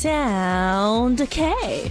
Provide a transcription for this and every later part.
Sound K.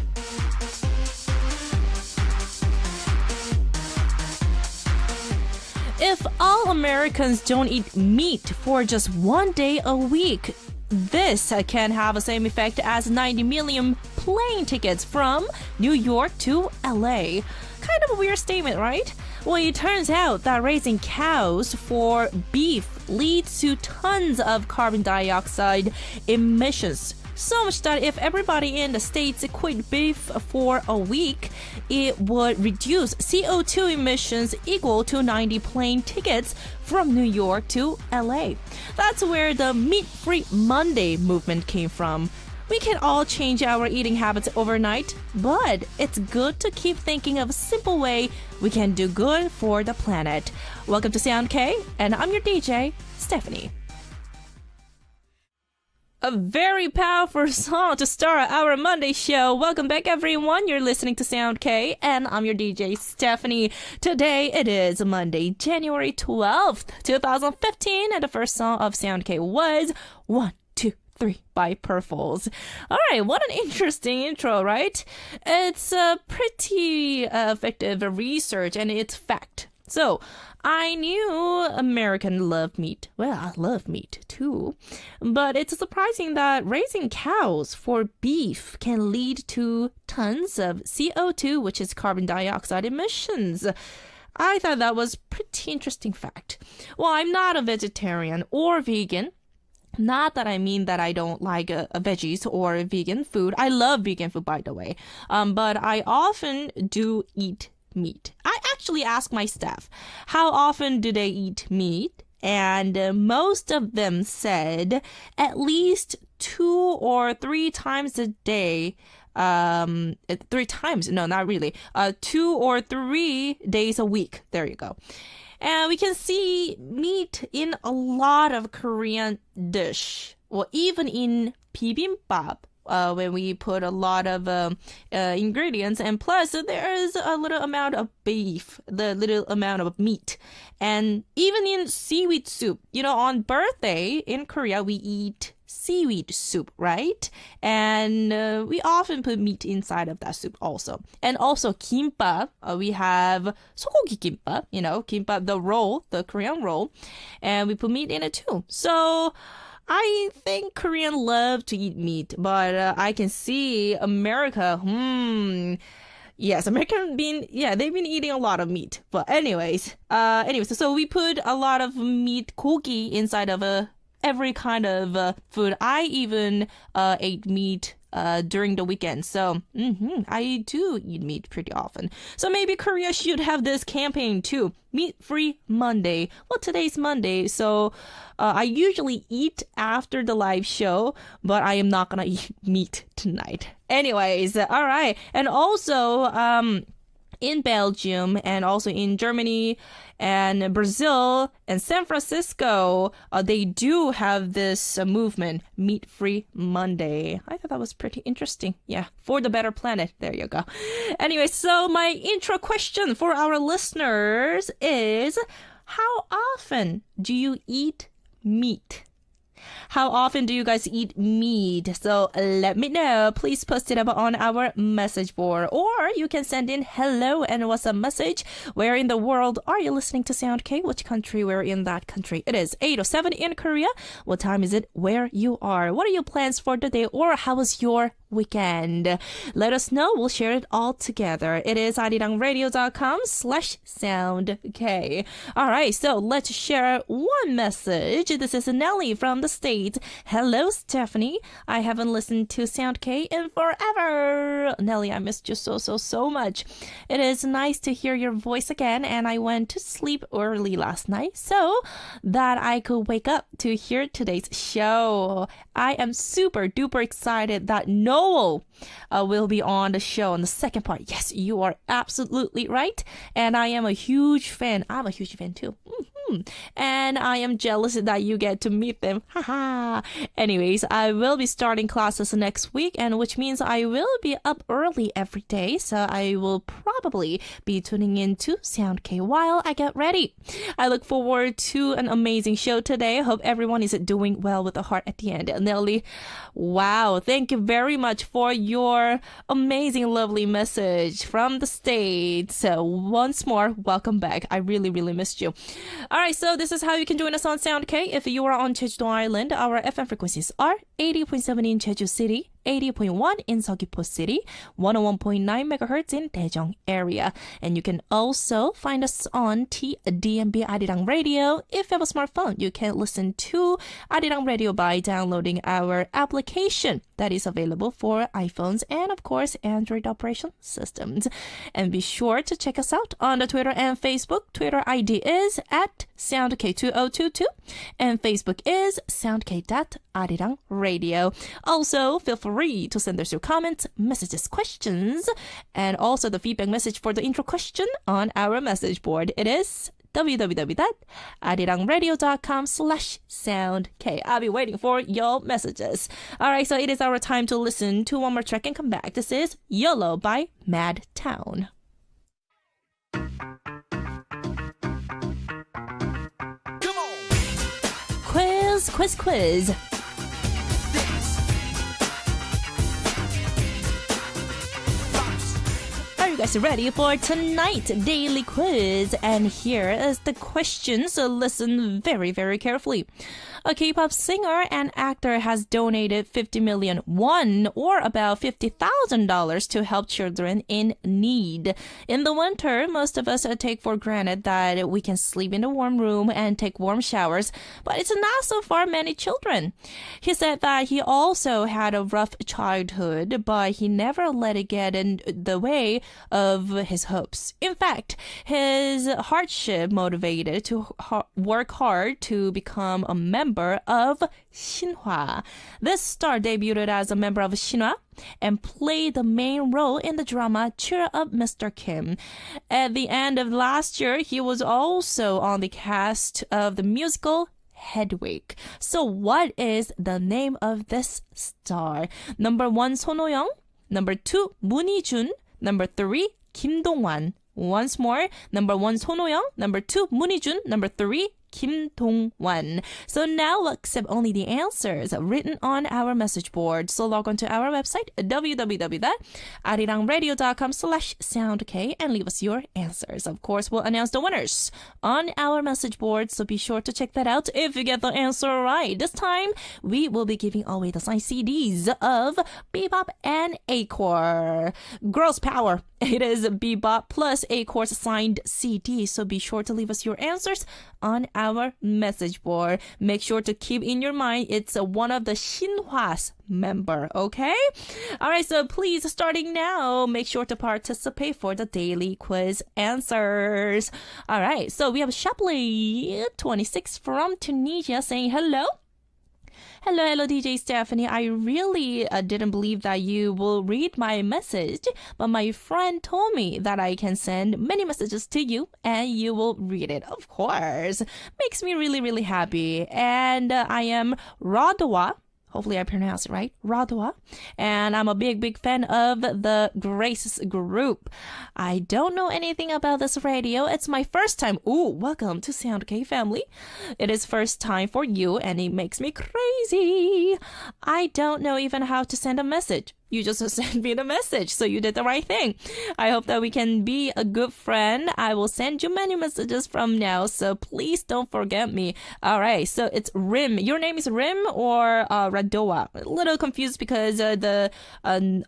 If all Americans don't eat meat for just one day a week, this can have the same effect as 90 million plane tickets from New York to LA. Kind of a weird statement, right? Well, it turns out that raising cows for beef leads to tons of carbon dioxide emissions. So much that if everybody in the States quit beef for a week, it would reduce CO2 emissions equal to 90 plane tickets from New York to LA. That's where the Meat-Free Monday movement came from. We can all change our eating habits overnight, but it's good to keep thinking of a simple way we can do good for the planet. Welcome to Sound K, and I'm your DJ, Stephanie. A very powerful song to start our Monday show. Welcome back, everyone. You're listening to Sound K, and I'm your DJ, Stephanie. Today, it is Monday, January 12th, 2015, and the first song of Sound K was 1, 2, 3 by Purples. All right, what an interesting intro, right? It's a pretty effective research, and it's fact. So, I knew Americans love meat. Well, I love meat too. But it's surprising that raising cows for beef can lead to tons of CO2, which is carbon dioxide emissions. I thought that was pretty interesting fact. Well, I'm not a vegetarian or vegan. Not that I mean that I don't like veggies or vegan food. I love vegan food, by the way. But I often do eat meat. I actually ask my staff, how often do they eat meat? And most of them said at least 2 or 3 times a day. 3 times? No, not really. 2 or 3 days a week. There you go. And we can see meat in a lot of Korean dish. Well, even in bibimbap. When we put a lot of ingredients, and plus there is a little amount of beef, the little amount of meat, and even in seaweed soup. You know, on birthday in Korea we eat seaweed soup, right? And we often put meat inside of that soup also. And also kimbap, we have sogogi kimbap, you know, kimbap, the roll, the Korean roll, and we put meat in it too. So I think Koreans love to eat meat, but I can see America, yes, American they've been eating a lot of meat. But anyways, so we put a lot of meat, gogi, inside of every kind of food. I even ate meat during the weekend. So I do eat meat pretty often. So maybe Korea should have this campaign too. Meat-Free Monday. Well, today's Monday, so I usually eat after the live show, but I am not gonna eat meat tonight. Anyways, all right. And also, in Belgium and also in Germany and Brazil and San Francisco, they do have this movement, Meat-Free Monday. I thought that was pretty interesting. Yeah, for the better planet. There you go. Anyway, so my intro question for our listeners is, how often do you eat meat? How often do you guys eat meat? So let me know. Please post it up on our message board. Or you can send in hello and what's up message. Where in the world are you listening to Sound K? Which country? Where in that country? It is 8:07 in Korea. What time is it where you are? What are your plans for the day? Or how was your weekend? Let us know. We'll share it all together. It is arirangradio.com/soundk. All right, so let's share one message. This is Nelly from the States. Hello, Stephanie. I haven't listened to Sound K in forever. Nelly, I missed you so much. It is nice to hear your voice again, and I went to sleep early last night so that I could wake up to hear today's show. I am super duper excited that NOEL will be on the show on the second part. Yes, you are absolutely right. And I am a huge fan. I'm a huge fan too. home. And I am jealous that you get to meet them. Haha. Anyways, I will be starting classes next week, and which means I will be up early every day. So I will probably be tuning in to Sound K while I get ready. I look forward to an amazing show today. Hope everyone is doing well with the heart at the end. Nelly, wow, thank you very much for your amazing, lovely message from the States. So once more, welcome back. I really, really missed you. All right, so this is how you can join us on Sound K. If you are on Jeju Island, our FM frequencies are 80.7 in Jeju City, 80.1 in Seogwipo City, 101.9 megahertz in Daejeong area. And you can also find us on DMB Arirang Radio. If you have a smartphone, you can listen to Arirang Radio by downloading our application that is available for iPhones and, of course, Android operation systems. And be sure to check us out on the Twitter and Facebook. Twitter ID is at SoundK2022 and Facebook is SoundK.ArirangRadio. Also, feel free to send us your comments, messages, questions, and also the feedback message for the intro question on our message board. It is www.arirangradio.com/soundk. I'll be waiting for your messages. All right, so it is our time to listen to one more track and come back. This is YOLO by Mad Town. Come on! Quiz. Are you guys ready for tonight's daily quiz? And here is the question, so listen very, very carefully. A K-pop singer and actor has donated 50 million won, or about $50,000, to help children in need. In the winter, most of us take for granted that we can sleep in a warm room and take warm showers, but it's not so for many children. He said that he also had a rough childhood, but he never let it get in the way of his hopes. In fact, his hardship motivated to work hard to become a member of Shinhwa. This star debuted as a member of Shinhwa and played the main role in the drama Cheer Up, Mr. Kim. At the end of last year, he was also on the cast of the musical Hedwig. So what is the name of this star? Number 1, Son Ho-young. Number 2, Moon Hee-jun. Number 3, Kim Dong-wan. Once more, number 1, Son Ho-young. Number 2, Moon Hee-jun. Number 3, Kim Dong-wan. So now accept only the answers written on our message board. So log on to our website, www.arirangradio.com/soundk, and leave us your answers. Of course, we'll announce the winners on our message board, so be sure to check that out if you get the answer right. This time, we will be giving away the signed CDs of Bebop and A-Core. Girls Power. It is Bebop plus A-Core's signed CD, so be sure to leave us your answers on our message board. Make sure to keep in your mind it's one of the Shinhwa's member, okay? All right, so please, starting now, make sure to participate for the daily quiz answers. All right, so we have Shapley 26 from Tunisia saying hello. Hello, DJ Stephanie. I really didn't believe that you will read my message, but my friend told me that I can send many messages to you and you will read it. Of course. Makes me really, really happy. And I am Radwa. Hopefully I pronounced it right. Radwa. And I'm a big fan of the Grace group. I don't know anything about this radio. It's my first time. Ooh, welcome to Sound K family. It is first time for you and it makes me crazy. I don't know even how to send a message. You just sent me the message, so you did the right thing. I hope that we can be a good friend. I will send you many messages from now, so please don't forget me. All right, so it's Rim. Your name is Rim or Radoa? A little confused because on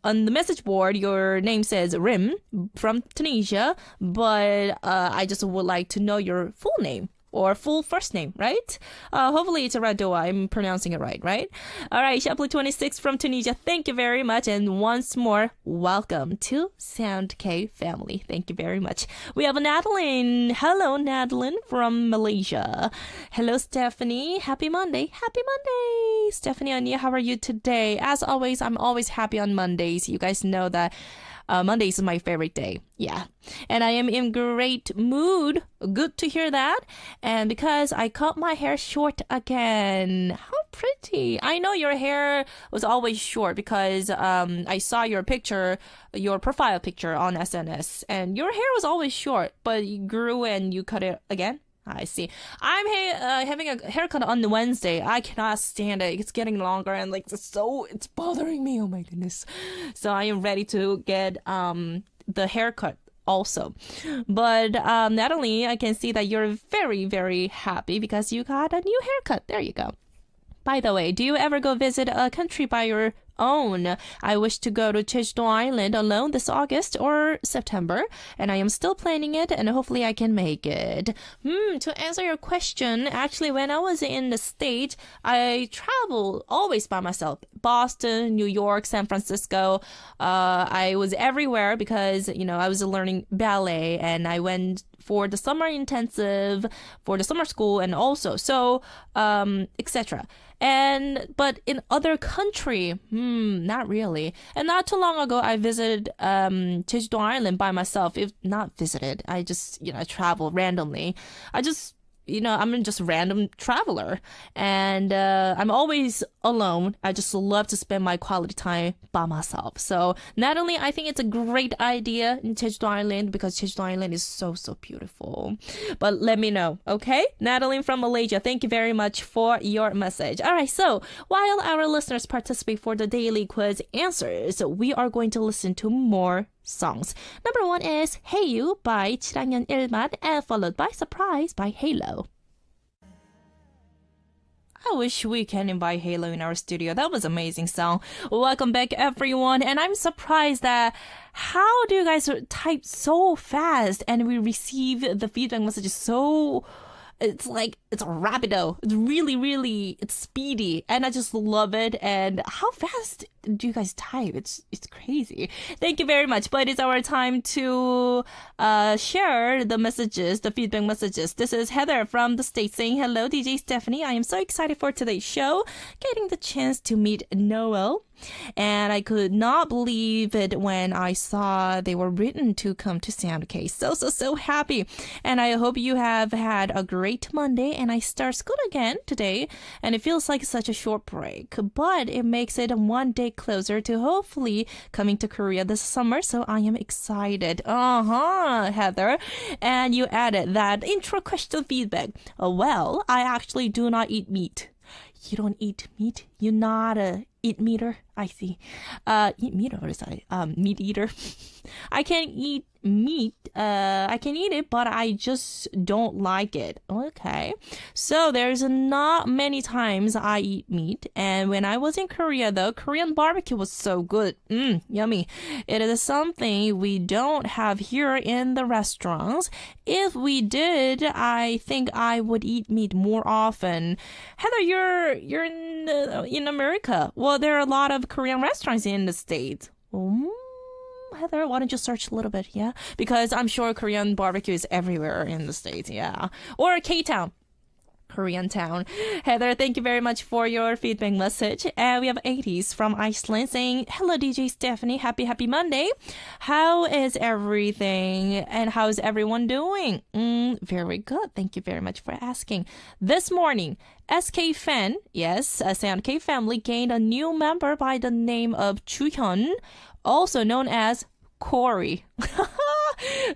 the message board, your name says Rim from Tunisia, but I just would like to know your full name. Or full first name, right? Hopefully it's Radoa. I'm pronouncing it right? All right, Shapley 26 from Tunisia. Thank you very much. And once more, welcome to Sound K family. Thank you very much. We have Nadeline. Hello, Nadeline from Malaysia. Hello, Stephanie. Happy Monday. Happy Monday. Stephanie, Anya, how are you today? As always, I'm always happy on Mondays. You guys know that Monday is my favorite day. Yeah. And I am in great mood. Good to hear that. And because I cut my hair short again. How pretty. I know your hair was always short because I saw your picture, your profile picture on SNS. And your hair was always short, but you grew and you cut it again. I see. I'm having a haircut on Wednesday. I cannot stand it. It's getting longer and like it's bothering me. Oh my goodness. So I am ready to get the haircut also. But Natalie, I can see that you're very, very happy because you got a new haircut. There you go. By the way, do you ever go visit a country by your own? I wish to go to Jeju Island alone this August or September, and I am still planning it, and hopefully I can make it. To answer your question, actually, when I was in the States, I travel always by myself. Boston, New York, San Francisco. I was everywhere because, I was learning ballet, and I went for the summer intensive, for the summer school, and also, etc. But in other country, not really. And not too long ago, I visited Jeju Island by myself. If not visited, I just, travel randomly. I'm just a random traveler. And I'm always alone. I just love to spend my quality time by myself. So not only I think it's a great idea in Jeju Island because Jeju Island is so, so beautiful. But let me know, okay? Natalie from Malaysia, thank you very much for your message. All right, so while our listeners participate for the daily quiz answers, we are going to listen to more songs. Number 1 is Hey You by 7학년 1반 and followed by Surprise by Halo. I wish we can invite Halo in our studio. That was an amazing song. Welcome back, everyone. And I'm surprised that how do you guys type so fast and we receive the feedback messages so... It's rapido. It's really, really, it's speedy. And I just love it. And how fast do you guys type? It's crazy. Thank you very much. But it's our time to share the messages, the feedback messages. This is Heather from the States saying, hello, DJ Stephanie. I am so excited for today's show. Getting the chance to meet Noel. And I could not believe it when I saw they were written to come to Sound K. So happy. And I hope you have had a great Monday and I start school again today. And it feels like such a short break, but it makes it one day closer to hopefully coming to Korea this summer. So I am excited. Heather. And you added that intro question feedback. Well, I actually do not eat meat. You don't eat meat? You're not a eat meter? I see. Eat meter, what is that? Meat eater. I can eat meat. I can eat it, but I just don't like it. Okay. So there's not many times I eat meat. And when I was in Korea, though, Korean barbecue was so good. Yummy. It is something we don't have here in the restaurants. If we did, I think I would eat meat more often. Heather, you're in America. Well, there are a lot of Korean restaurants in the States. Heather, why don't you search a little bit, yeah? Because I'm sure Korean barbecue is everywhere in the States, yeah. Or K-Town. Korean town. Heather, thank you very much for your feedback message. And we have 80s from Iceland saying, hello, DJ Stephanie. Happy Monday. How is everything? And how's everyone doing? Very good. Thank you very much for asking. This morning, SK Fan, yes, Sound K family gained a new member by the name of Chuhyun, also known as Corey.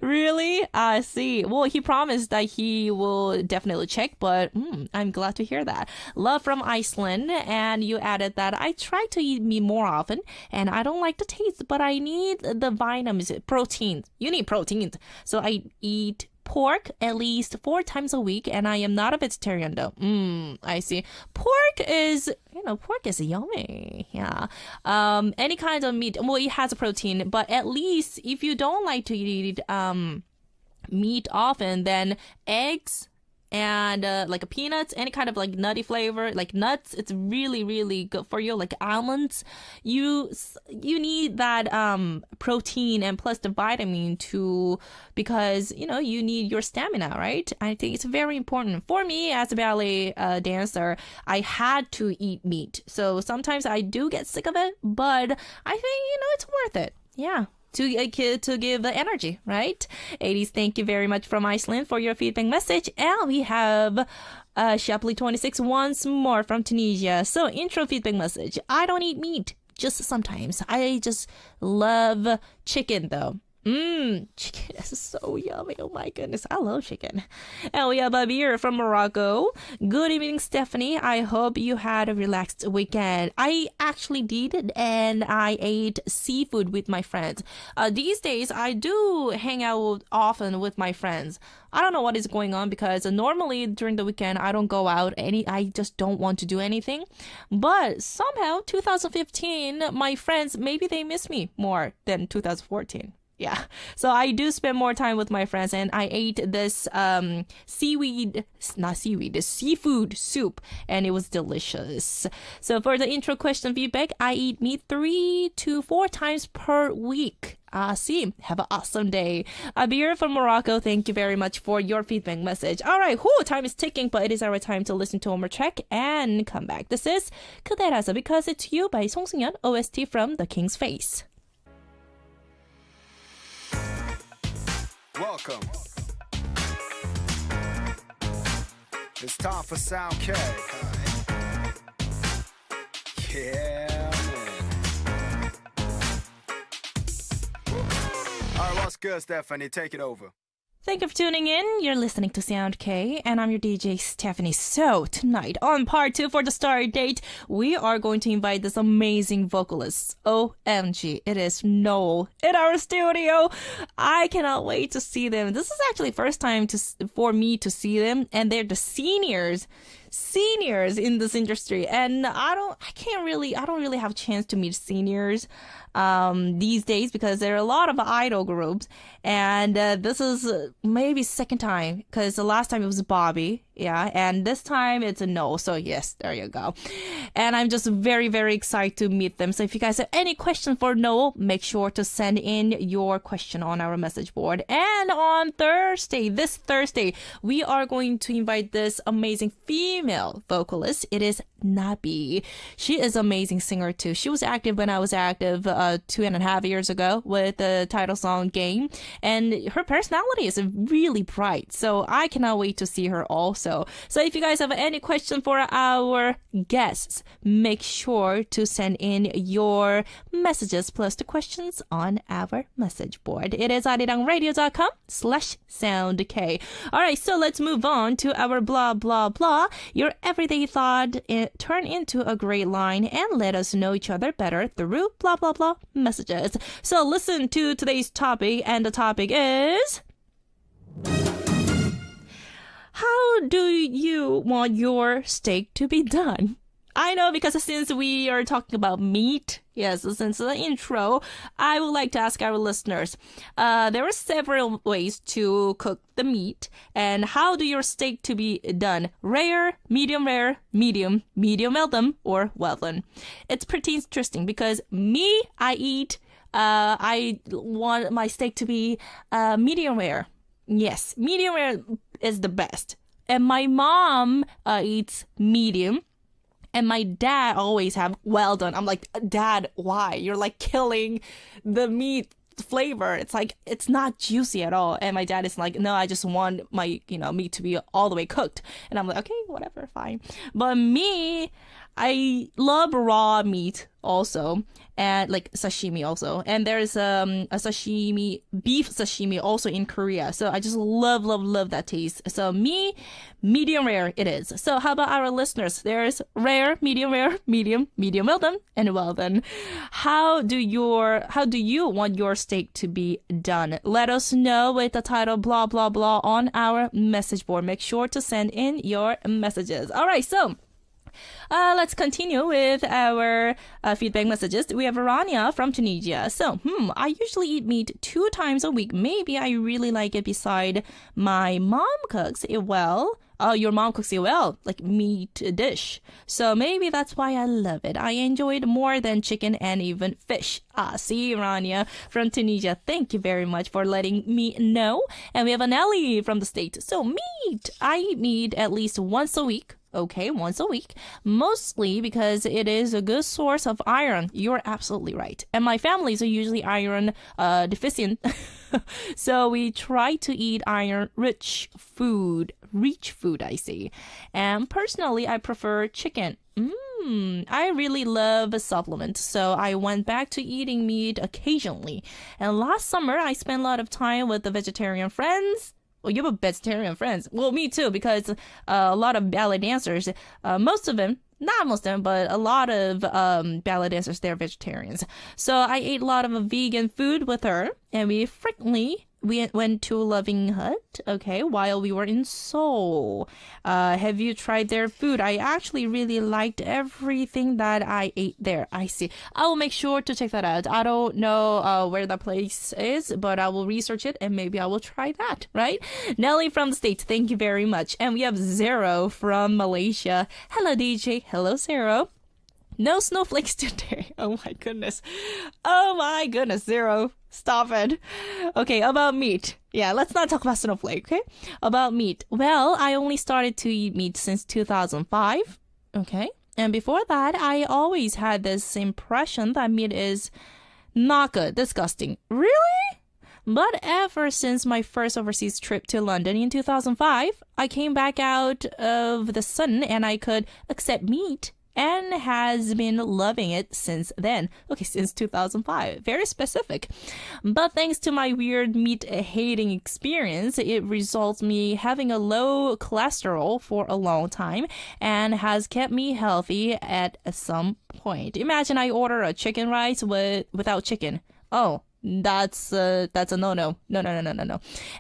Really? I see. Well, he promised that he will definitely check, but I'm glad to hear that. Love from Iceland, and you added that I try to eat meat more often, and I don't like the taste, but I need the vitamins, protein. You need protein. So I eat pork at least 4 times a week, and I am not a vegetarian though. I see. Pork is yummy. Yeah. Any kind of meat, well, it has a protein, but at least if you don't like to eat meat often, then eggs and like peanuts, any kind of like nutty flavor, like nuts, it's really, really good for you. Like almonds, you need that protein and plus the vitamin because you need your stamina, right? I think it's very important. For me as a ballet dancer, I had to eat meat, so sometimes I do get sick of it, but I think it's worth it. Yeah. to give the energy, right? 80s, thank you very much from Iceland for your feedback message. And we have Shapley26 once more from Tunisia. So intro feedback message. I don't eat meat, just sometimes. I just love chicken though. Chicken is so yummy. Oh my goodness. I love chicken. And we have Abir from Morocco. Good evening, Stephanie. I hope you had a relaxed weekend. I actually did, and I ate seafood with my friends. These days, I do hang out often with my friends. I don't know what is going on because normally during the weekend, I don't go out I just don't want to do anything. But somehow, 2015, my friends, maybe they miss me more than 2014. Yeah, so I do spend more time with my friends, and I ate this seafood soup, and it was delicious. So for the intro question feedback, I eat meat 3 to 4 times per week. See, have an awesome day. Abir from Morocco, thank you very much for your feedback message. All right, time is ticking, but it is our time to listen to one more track and come back. This is 그대라서 Because It's You by 송승연, OST from The King's Face. Welcome. It's time for Sound K. Yeah, man. All right, what's good, Stephanie? Take it over. Thank you for tuning in. You're listening to Sound K, and I'm your DJ Stephanie. So tonight on part 2 for the Star Date, we are going to invite this amazing vocalist. OMG, it is Noel in our studio. I cannot wait to see them. This is actually first time for me to see them, and they're the seniors in this industry, and I don't really have a chance to meet seniors these days because there are a lot of idol groups, and this is maybe second time because the last time it was Bobby, and this time it's a Noel. So yes, there you go. And I'm just very, very excited to meet them. So if you guys have any questions for Noel, make sure to send in your question on our message board. And on this Thursday, we are going to invite this amazing female vocalist. It is Nabi. She is an amazing singer too. She was active when I was active 2.5 years ago with the title song Game, and her personality is really bright, so I cannot wait to see her also. So if you guys have any question for our guests, make sure to send in your messages plus the questions on our message board. It is arirangradio.com/soundk. All right, so let's move on to our blah blah blah. Your everyday thought turn into a great line and let us know each other better through blah blah blah messages. So listen to today's topic, and the topic is: how do you want your steak to be done? I know, because since we are talking about meat, since the intro, I would like to ask our listeners, there are several ways to cook the meat, and how do your steak to be done? Rare, medium, medium well done, or well done? It's pretty interesting because I want my steak to be medium rare. Yes, medium rare is the best. And my mom eats medium. And my dad always have well done. I'm like, Dad, why? You're like killing the meat flavor. It's like, it's not juicy at all. And my dad is like, no, I just want my, meat to be all the way cooked. And I'm like, okay, whatever, fine. But me, I love raw meat also, and like sashimi also. And there's a sashimi, beef sashimi also in Korea. So I just love that taste. So me, medium rare it is. So how about our listeners? There's rare, medium, well done, and well done. How do you want your steak to be done? Let us know with the title blah blah blah on our message board. Make sure to send in your messages. All right, so let's continue with our feedback messages. We have Rania from Tunisia. So, I usually eat meat 2 times a week. Maybe I really like it beside my mom cooks it well. Your mom cooks it well, like meat dish. So maybe that's why I love it. I enjoy it more than chicken and even fish. See, Rania from Tunisia. Thank you very much for letting me know. And we have Anelli from the States. So meat. I eat meat at least once a week. Okay, once a week, mostly because it is a good source of iron. You're absolutely right. And my families are usually iron deficient. So we try to eat iron-rich food, I see. And personally, I prefer chicken. I really love a supplement, so I went back to eating meat occasionally. And last summer, I spent a lot of time with the vegetarian friends. Well, you have a vegetarian friends. Well, me too, because a lot of ballet dancers, most of them, not most of them, but a lot of ballet dancers, they're vegetarians. So I ate a lot of vegan food with her, and we went to Loving Hut, okay, while we were in Seoul. Have you tried their food? I actually really liked everything that I ate there. I see. I will make sure to check that out. I don't know where that place is, but I will research it and maybe I will try that, right? Nelly from the States, thank you very much. And we have Zero from Malaysia. Hello, DJ. Hello, Zero. No snowflakes today. Oh my goodness. Oh my goodness, Zero. Stop it. Okay, about meat. Yeah, let's not talk about snowflake, okay? About meat. Well, I only started to eat meat since 2005. Okay. And before that, I always had this impression that meat is not good, disgusting. Really? But ever since my first overseas trip to London in 2005, I came back out of the sun and I could accept meat. And has been loving it since then. Okay, since 2005. Very specific. But thanks to my weird meat-hating experience, it results me having a low cholesterol for a long time and has kept me healthy at some point. Imagine I order a chicken rice without chicken. Oh, that's a no. No.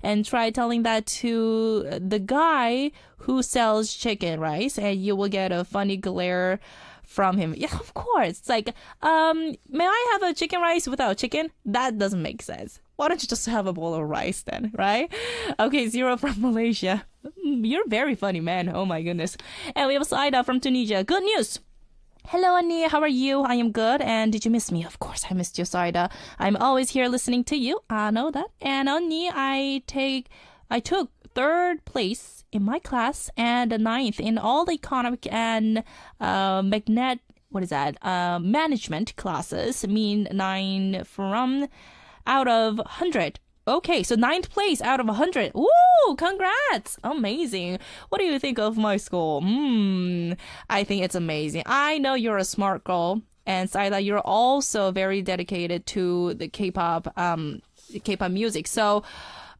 And try telling that to the guy who sells chicken rice and you will get a funny glare from him. Yeah, of course. It's like, may I have a chicken rice without chicken? That doesn't make sense. Why don't you just have a bowl of rice then, right? Okay, Zero from Malaysia. You're very funny, man. Oh my goodness. And we have Saida from Tunisia. Good news. Hello, Annie. How are you? I am good. And did you miss me? Of course, I missed you, Saida. I'm always here listening to you. I know that. And Annie, I took third place in my class and ninth in all the economic and management classes. Mean 9 from out of 100. Okay, so 9th place out of 100. Ooh, congrats. Amazing. What do you think of my school? I think it's amazing. I know you're a smart girl. And Saida, you're also very dedicated to the K-pop music. So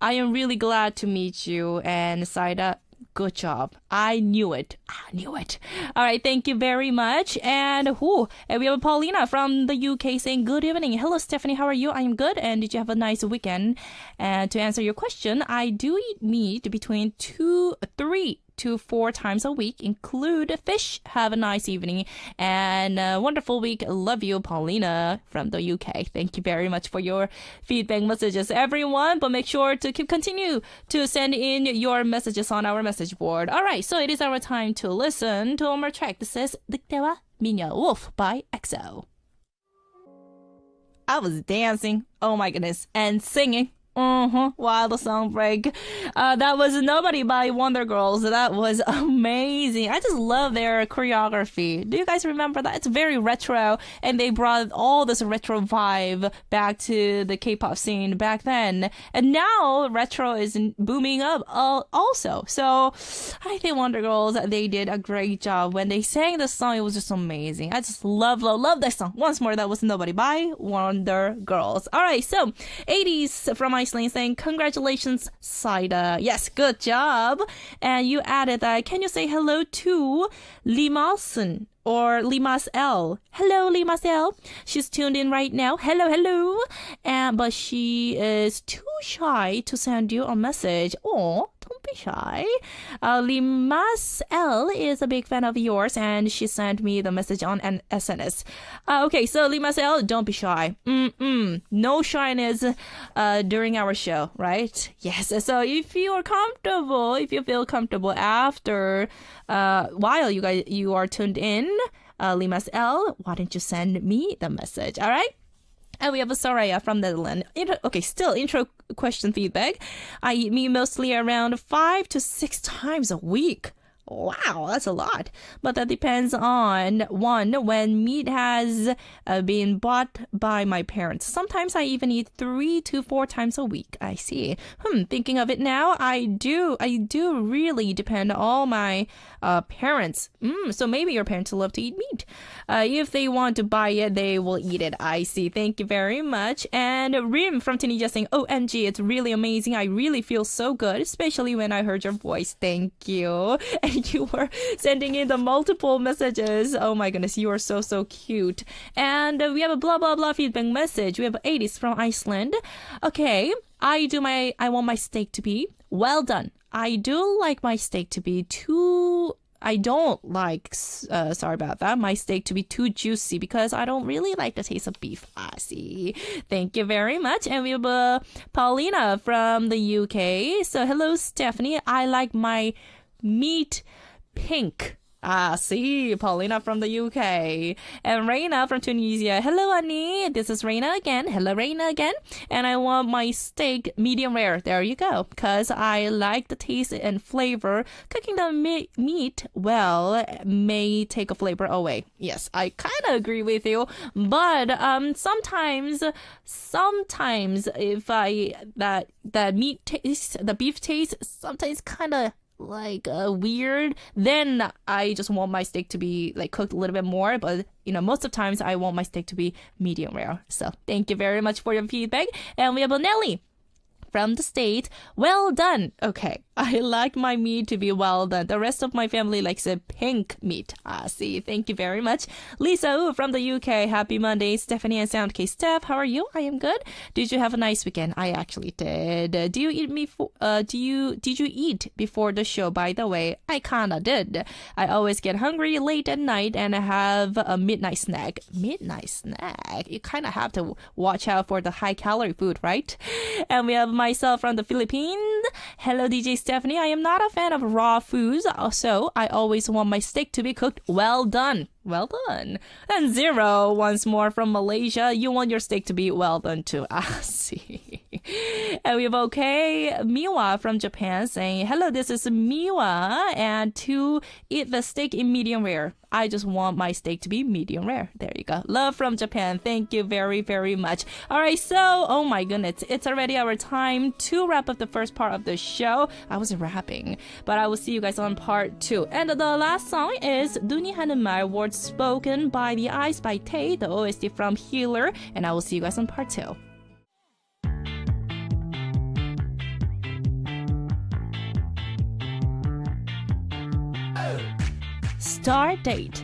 I am really glad to meet you. And Saida, good job. I knew it. All right. Thank you very much. And we have Paulina from the UK saying, good evening. Hello, Stephanie. How are you? I am good. And did you have a nice weekend? And to answer your question, I do eat meat between 3 to 4 times a week, include fish. Have a nice evening and a wonderful week. Love you, Paulina from the UK. Thank you very much for your feedback messages, everyone. But make sure to continue to send in your messages on our message board. All right, so it is our time to listen to one more track. This is 늑대와 미녀 Wolf by EXO. I was dancing, oh my goodness, and singing. While the song break. That was Nobody by Wonder Girls. That was amazing. I just love their choreography. Do you guys remember that? It's very retro, and they brought all this retro vibe back to the K-pop scene back then. And now retro is booming up also. So I think Wonder Girls, they did a great job. When they sang the song, it was just amazing. I just love that song. Once more, that was Nobody by Wonder Girls. All right, so 80s from Iceland saying, congratulations, Saida. Yes, good job. And you added that, can you say hello to Limasen or Limas L? Hello, Limas L. She's tuned in right now. Hello. But she is too shy to send you a message. Oh, don't be shy. Limas L is a big fan of yours, and she sent me the message on an SNS. Okay, so Limas L, don't be shy. No shyness during our show, right? Yes. So if you feel comfortable after while you are tuned in, Limas L, why don't you send me the message? All right. And we have a Soraya from Netherlands. Still intro question feedback. I eat meat mostly around 5 to 6 times a week. Wow, that's a lot. But that depends on, one, when meat has been bought by my parents. Sometimes I even eat 3 to 4 times a week. I see. Thinking of it now, I do really depend on my parents. So maybe your parents love to eat meat. If they want to buy it, they will eat it. I see. Thank you very much. And Rim from Tunisia saying, OMG, it's really amazing. I really feel so good, especially when I heard your voice. Thank you. And you were sending in the multiple messages. Oh my goodness, you are so, so cute. And we have a blah, blah, blah feedback message. We have 80s from Iceland. Okay, I want my steak to be well done. I do like my steak to be I don't like, sorry about that, my steak to be too juicy because I don't really like the taste of beef. I see. Thank you very much. And we have Paulina from the UK. So hello, Stephanie. I like my meat pink. See, Paulina from the UK. And Reina from Tunisia. Hello, Annie. This is Reina again. Hello, Reina again. And I want my steak medium rare. There you go. Because I like the taste and flavor. Cooking the meat well may take a flavor away. Yes, I kind of agree with you. But sometimes if that meat taste, the beef taste, sometimes kind of like weird, then I just want my steak to be like cooked a little bit more. But most of the times I want my steak to be medium rare. So thank you very much for your feedback. And we have Nelly from the States. Well done. Okay, I like my meat to be well done. The rest of my family likes a pink meat. See, thank you very much. Lisa Wu from the UK. Happy Monday. Stephanie and Soundcase Steph, how are you? I am good. Did you have a nice weekend? I actually did. Did you eat before the show? By the way, I kinda did. I always get hungry late at night and have a midnight snack. Midnight snack? You kind of have to watch out for the high calorie food, right? And we have myself from the Philippines. Hello, DJ Stephanie. I am not a fan of raw foods, so I always want my steak to be cooked well done. Well done. And Zero, once more from Malaysia. You want your steak to be well done too. See. And we have Miwa from Japan saying, hello, this is Miwa. And to eat the steak in medium rare. I just want my steak to be medium rare. There you go. Love from Japan. Thank you very, very much. All right, so, oh my goodness, it's already our time to wrap up the first part of the show. I was rapping, but I will see you guys on part 2. And the last song is 눈이 하는 말, words spoken by the Eyes by Tay, the OST from Healer. And I will see you guys on part 2. Start date.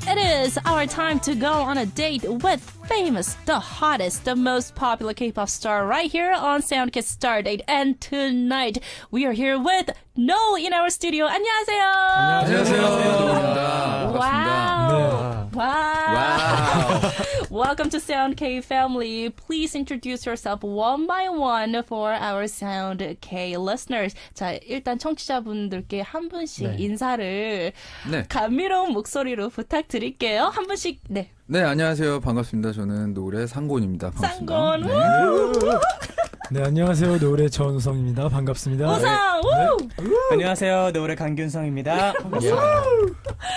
It is our time to go on a date with famous, the hottest, the most popular K-pop star right here on Soundkiss Star Date. And tonight we are here with NOEL in our studio. 안녕하세요. 안녕하세요. Wow. Wow. Welcome to Sound K family. Please introduce yourself one by one for our Sound K listeners. 자, 일단 청취자분들께 한 분씩 인사를 감미로운 목소리로 부탁드릴게요. 한 분씩 네, 안녕하세요. 반갑습니다. 저는 노을의 상곤입니다. 반갑습니다. 상곤. 네, 안녕하세요. 노을의 전우성입니다. 반갑습니다. 우성. 안녕하세요. 노을의 강균성입니다.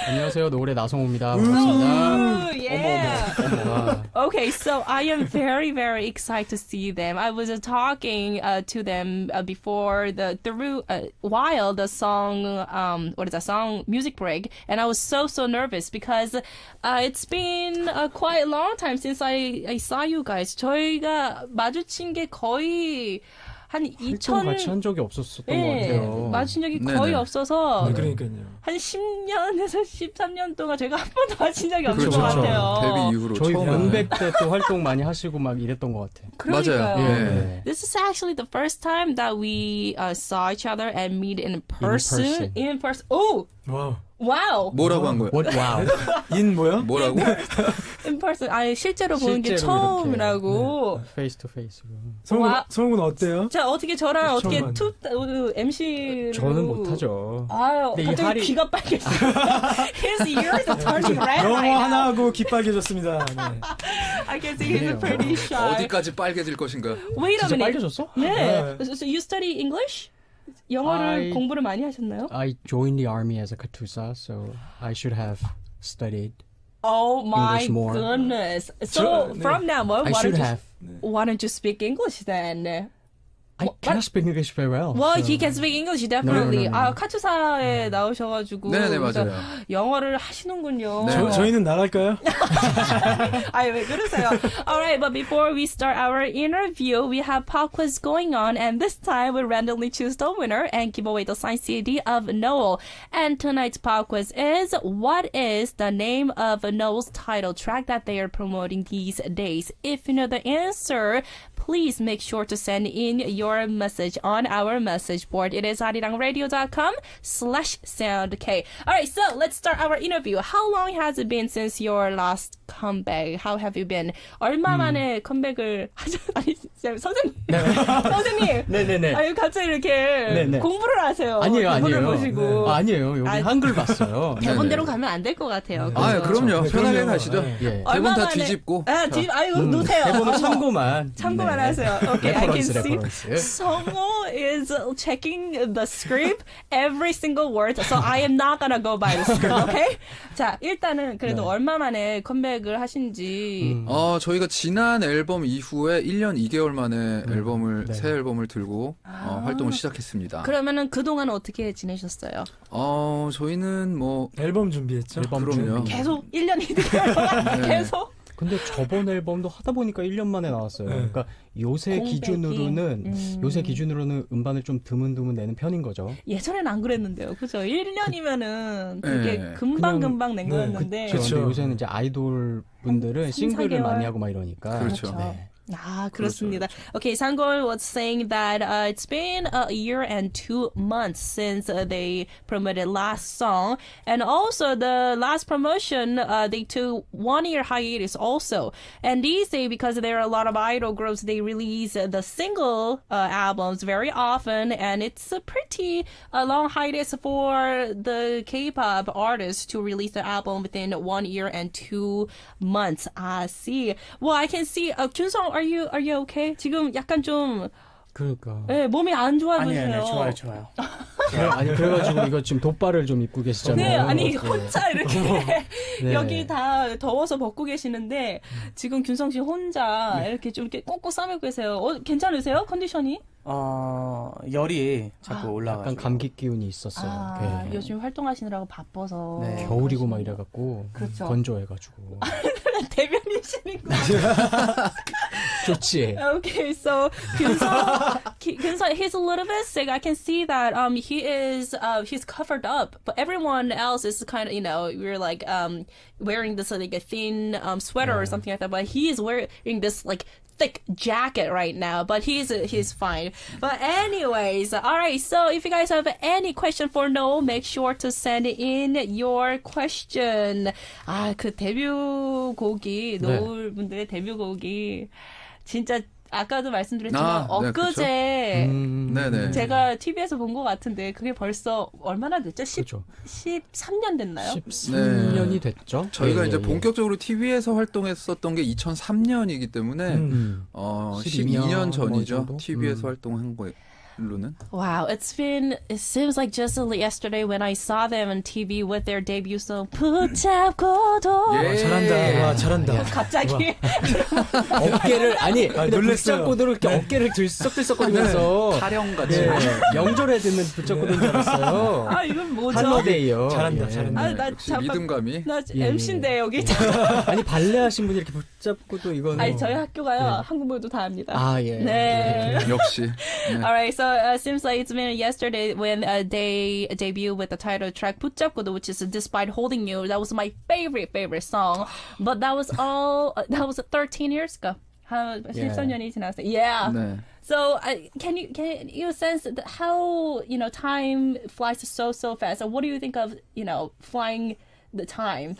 안녕하세요. 노을의 나성호입니다. 반갑습니다. Yeah. Okay, so I am very, very excited to see them. I was talking to them before while the song, what is that song, music break, and I was so nervous because it's been quite a long time since I saw you guys. 저희가 마주친 게 거의 한 2000... 같이 한 적이 없었던 것 같아요. 마주친 적이 거의 없어서 그러니까요. 한 10년에서 13년 동안 제가 한 번도 마주친 적이 없는 것 같아요. 데뷔 이후로 저희 처음 공백 때 또 활동 많이 하시고 막 이랬던 것 같아요. 그러니까요. 맞아요. 예. This is actually the first time that we saw each other and meet in person. In person. Oh! 와우. Wow. 뭐라고 한 거예요? What? Wow. 인 뭐야? 뭐라고? In person. 아니 실제로 보는 게 실제로 처음이라고. 이렇게, 페이스 투 페이스로. 와. 성우는 어때요? 자 어떻게 저랑 어떻게 처음 MC로 저는 못하죠. 아유 근데 이 갑자기 할이- 귀가 빨개졌어요. His ears are turning red 영어 right now. 하나 하고 기빨개졌습니다. 네. I can see he's pretty shy. 어디까지 빨개질 것인가? Wait a 진짜 minute. 빨개졌어? 네. So you study English? 영어를 I- 공부를 많이 하셨나요? I joined the army as a Katusa, so I should have studied. Oh my English more. goodness. So from now on, I should have. why don't you speak English then? I cannot speak English very well. Well, so- he can speak English definitely. No. 아 카투사에 나오셔가지고 네네, 그래서 맞아요. 영어를 하시는군요. 네. 저희는 나갈까요? 아니 왜 그러세요? Alright, but before we start our interview, we have pop quiz going on, and this time we randomly choose the winner and give away the signed CD of Noel. And tonight's pop quiz is: what is the name of Noel's title track that they are promoting these days? If you know the answer, please make sure to send in your message on our message board. It is arirang.radio.com/soundk. Alright, so let's start our interview. How long has it been since your last comeback? How have you been? 얼마 만에 컴백을 아니 선생님 선생님 네네네. 아니 갑자기 이렇게 네네. 공부를 하세요. 아니에요, 대본을 아니에요. 보시고 아니에요. 여기 아, 한글 봤어요. 대본대로 가면 안 될 것 같아요. 아, 그래서. 그럼요. 네, 편하게 그럼요. 가시죠. 네. 예. 대본 얼마 다 만에- 뒤집고. 아, 아이고 놓으세요. 대본은 어머. 참고만. 참고만 네. 하세요. Okay, I can 레퍼런스, see. 레퍼런스. 성우 is checking the script, every single word. So I am not gonna go by the script, okay? 자, 일단은 그래도 네. 얼마 만에 컴백을 하신지. 저희가 지난 앨범 이후에 1년 2개월 만에 앨범을 네. 새 앨범을 들고 활동을 시작했습니다. 그러면은 그동안 어떻게 지내셨어요? 저희는 뭐 앨범 준비했죠. 앨범 그럼요. 준비. 계속 1년 2개월 동안 계속? 근데 저번 앨범도 하다 보니까 1년 만에 나왔어요. 네. 그러니까 요새 공백이. 기준으로는 음반을 좀 드문드문 내는 편인 거죠. 예전엔 안 그랬는데요. 그죠? 1년이면은 되게 네. 금방금방 낸 네, 거였는데. 그쵸. 근데 요새는 이제 아이돌 분들은 3, 4 싱글을 개월. 많이 하고 막 이러니까. 그렇죠. 네. 아, 그렇습니다. Okay, Sangol was saying that it's been a year and 2 months since they promoted last song. And also the last promotion, they took 1 year hiatus also. And these days, because there are a lot of idol groups, they release the single albums very often. And it's a pretty long hiatus for the K-pop artists to release the album within 1 year and 2 months. I see. Well, I can see, 균성, are you okay? 지금 약간 좀 그러니까. 네, 몸이 안 좋아 아니에요, 보이세요. 아니에요. 좋아요. 아니 그래가지고 이거 지금 돗발을 좀 입고 계시잖아요. 네, 아니 네. 혼자 이렇게 네. 여기 다 더워서 벗고 계시는데 지금 균성 씨 혼자 이렇게 좀 이렇게 꽁꽁 싸매고 계세요. 괜찮으세요? 컨디션이? 열이 자꾸 약간 올라가요. 감기 기운이 있었어요. 아, 네. 요즘 활동하시느라고 바빠서. 네. 겨울이고 막 이래갖고 그렇죠. 건조해가지고 대변이시니까. 좋지. Okay, so Kyunso, he's a little bit sick. I can see that. He's covered up, but everyone else is kind of, we're like wearing this like a thin sweater or something like that. But he is wearing this like thick jacket right now, but he's fine. But anyways, all right. So if you guys have any question for Noel, make sure to send in your question. 아, 그 데뷔곡이 네. 노을 분들의 데뷔곡이 진짜 아까도 말씀드렸지만 아, 네, 엊그제 네네. 제가 TV에서 본 것 같은데 그게 벌써 얼마나 됐죠? 그렇죠. 13년 됐나요? 13년이 됐죠. 저희가 예, 이제 예, 예. 본격적으로 TV에서 활동했었던 게 2003년이기 때문에 12년 12년 전이죠. 뭐 정도? TV에서 활동한 거로는. Wow, it seems like just yesterday when I saw them on TV with their debut song 붙잡고도 예. 잘한다. 와, 잘한다. 갑자기 어깨를 아니 근데 놀랬어요. 붙잡고도 이렇게 어깨를 들썩들썩거리면서 타령같이. 네, 명절에 듣는 붙잡고도인 줄 알았어요. 아 이건 뭐죠? 할러데이요. 잘한다, 예. 잘한다. 아, 나 역시 잠깐 믿음감이. 나 예, MC인데 여기 아니 발레 하신 분이 이렇게 붙잡고도 이거는 아니 저희 학교가요 한국말도 다 합니다. 아 예. 네. 역시. 네. All right, so seems like it's been yesterday when they debuted with the title track "붙잡고도," which is "Despite Holding You." That was my favorite song, but that was 13 years ago. 한 13년이 지났어요. Yeah. 네. So can you sense how time flies so fast? So what do you think of flying the time?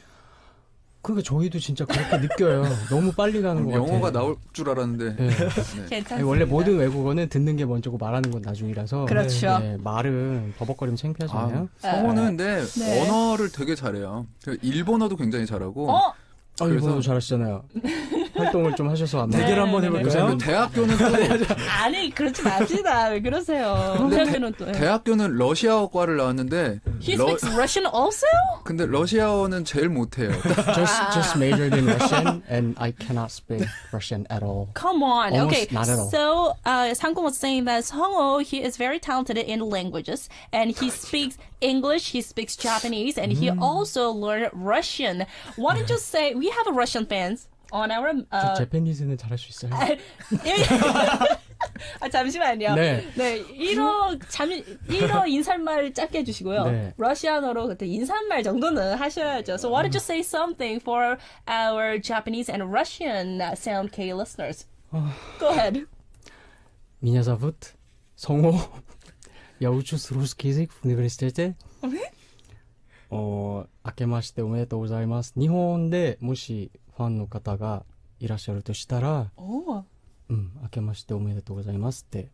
그러니까 저희도 진짜 그렇게 느껴요. 너무 빨리 가는 것 같아요. 영어가 나올 줄 알았는데. 네. 괜찮습니다. 아니, 원래 모든 외국어는 듣는 게 먼저고 말하는 건 나중이라서. 그렇죠. 네, 말은 버벅거리면 창피하잖아요. 성우는 근데 네. 언어를 되게 잘해요. 일본어도 굉장히 잘하고. 일본어도 잘하시잖아요. 활동을 좀 하셔서 아마. 대결 한번 해볼까요? 그 대학교는 또 아니 그렇지 맙시다. 왜 그러세요? 대학교는 또. 대학교는 러시아어과를 나왔는데 He speaks Russian also? 근데 러시아어는 제일 못해요. Just majored in Russian and I cannot speak Russian at all. Come on. Almost Okay. not at all. So Sang-kwon was saying that Song-ho, he is very talented in languages and he speaks English, he speaks Japanese, and he also learned Russian. Why don't you say we have a Russian fans on our 저 재패니즈는 잘할 수 있어요. 잠시만요. 네. 1어 인사말 짧게 해주시고요. 네. 러시아어로 그때 인사말 정도는 하셔야죠. So why don't you say something for our Japanese and Russian Sound K listeners? Go ahead. Меня зовут 성호. Я учусь русский язык в университете. 明けましておめでとうございます。日本でもしファンの方がいらっしゃるとしたら、明けましておめでとうございますって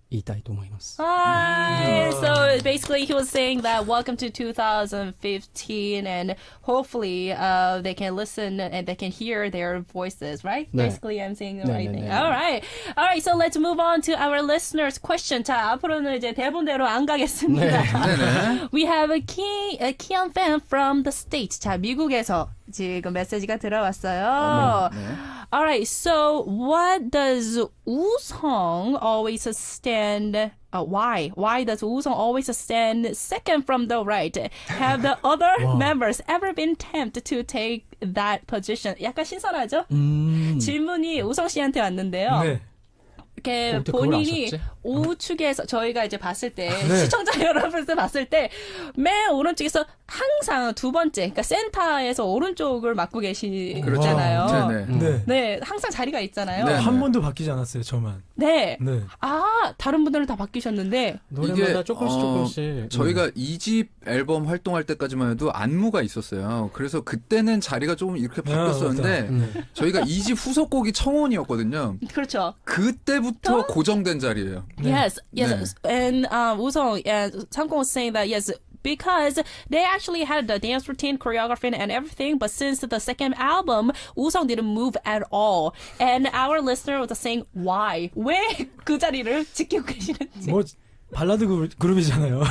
言いたいと思います。 Hi. So basically, he was saying that welcome to 2015, and hopefully, they can listen and they can hear their voices, right? 네. Basically, I'm saying the 네, right 네, thing. 네. All right. So let's move on to our listeners' question. 자, 앞으로는 이제 대본대로 안 가겠습니다. 네네. We have a Kian fan from the States. 자, 미국에서 지금 메시지가 들어왔어요. 네. All right. So, what does Woo-sung always stand? Why? Why does Woo-sung always stand second from the right? Have the other members ever been tempted to take that position? 약간 신선하죠? 질문이 우성 씨한테 왔는데요. 네. 이렇게 어떻게 그걸 본인이 아셨지? 우측에서 저희가 이제 봤을 때 네. 시청자 여러분들 봤을 때 맨 오른쪽에서 항상 두 번째 그러니까 센터에서 오른쪽을 맡고 계시잖아요. 네네. 네. 네, 항상 자리가 있잖아요. 네. 한 번도 바뀌지 않았어요, 저만. 네. 네. 아, 다른 분들은 다 바뀌셨는데. 노래마다 조금씩. 저희가 2집 앨범 활동할 때까지만 해도 안무가 있었어요. 그래서 그때는 자리가 조금 이렇게 바뀌었었는데 저희가 2집 후속곡이 청혼이었거든요. 그렇죠. 그때부터 고정된 자리예요. Yes, yes. 네. And Woo-sung and Sang-kwon was saying that yes, because they actually had the dance routine, choreography, and everything. But since the second album, Woo-sung didn't move at all. And our listener was saying, why? 왜 그 자리를 지키고 계시는지. 뭐 발라드 그룹이잖아요.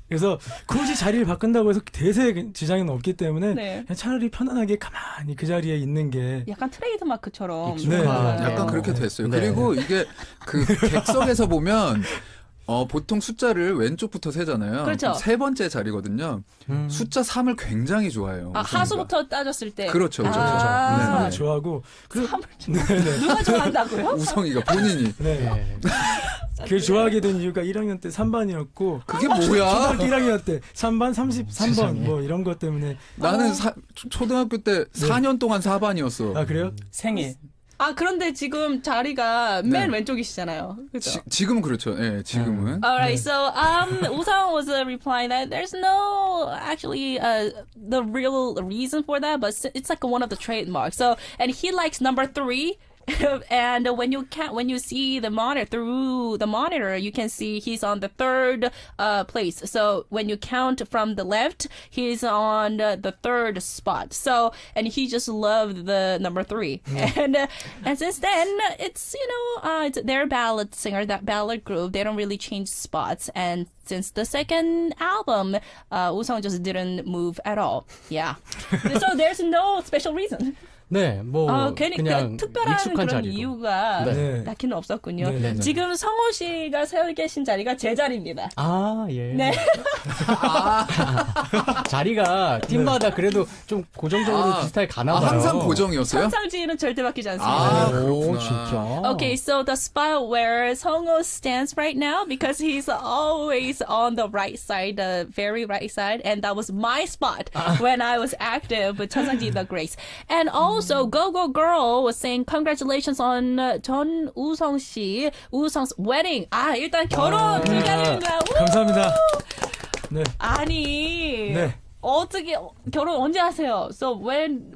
그래서 굳이 자리를 바꾼다고 해서 대세 지장은 없기 때문에 네. 그냥 차라리 편안하게 가만히 그 자리에 있는 게 약간 트레이드 마크처럼. 네. 약간 그렇게 됐어요. 네. 그리고 이게 그 객석에서 보면 보통 숫자를 왼쪽부터 세잖아요. 그렇죠. 세 번째 자리거든요. 숫자 3을 굉장히 좋아해요. 아, 우성이가. 하수부터 따졌을 때. 그렇죠, 그렇죠. 아. 네, 사람을 네. 좋아하고 그리고 누가 좋아한다고요? 우성이가 본인이 네. 그걸 좋아하게 된 이유가 1학년 때 3반이었고 그게 뭐야? 초등학교 1학년 때 3반 33번 세상에. 뭐 이런 것 때문에 나는 초등학교 때 4년 동안 4반이었어. 아 그래요? 생일. 아, 그런데 지금 자리가 맨 네. 왼쪽이시잖아요. 그렇죠? 지금은 그렇죠. 예, 지금은. Alright, so Woo-sung was replying that there's no actually the real reason for that, but it's like one of the trademarks. So, and he likes number 3. And when you see the monitor through the monitor, you can see he's on the third place. So when you count from the left, he's on the third spot. So and he just loved the number 3. And since then, it's it's their ballad singer, that ballad group. They don't really change spots. And since the second album, Woo-sung just didn't move at all. Yeah. So there's no special reason. 네, 뭐 괜히 그냥 특별한 익숙한 그런 자리고. 이유가 네. 딱히는 없었군요. 네, 네, 네. 지금 성호 씨가 서 계신 자리가 제 자리입니다. 아, 예. 네. 자리가 팀마다 그래도 좀 고정적으로 비슷하게 가나 봐요. 항상 고정이었어요? 평상지는 절대 바뀌지 않습니다. 아, 오, 그렇구나. 진짜. Okay, so the spot where Songho stands right now, because he's always on the right side, the very right side, and that was my spot when I was active with 천상지 The Grace. And also Also, Go Go Girl was saying congratulations on 전우성 씨, 우성's wedding. 일단 결혼 축하드립니다. 우! 감사합니다. 네. 아니. 네. 어떻게 결혼 언제 하세요? So when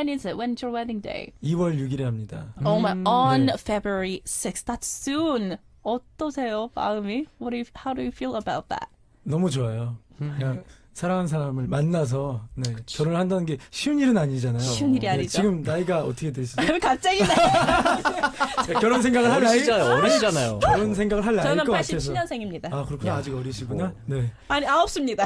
is it? When's your wedding day? 2월 6일에 합니다. Oh my, on 네. February 6th. That's soon. 어떠세요, 마음이? How do you feel about that? 너무 좋아요. 그냥 사랑하는 사람을 만나서 네, 결혼을 한다는 게 쉬운 일은 아니잖아요. 쉬운 일이 네, 아니죠. 지금 나이가 어떻게 되시죠? 갑자기 결혼 생각을 할 나이? 어리시잖아요. 결혼 생각을 할 나이일 저는 것 같아서. 87년생입니다. 아 그렇구나. 아직 어리시구나. 네. 아니 9시입니다.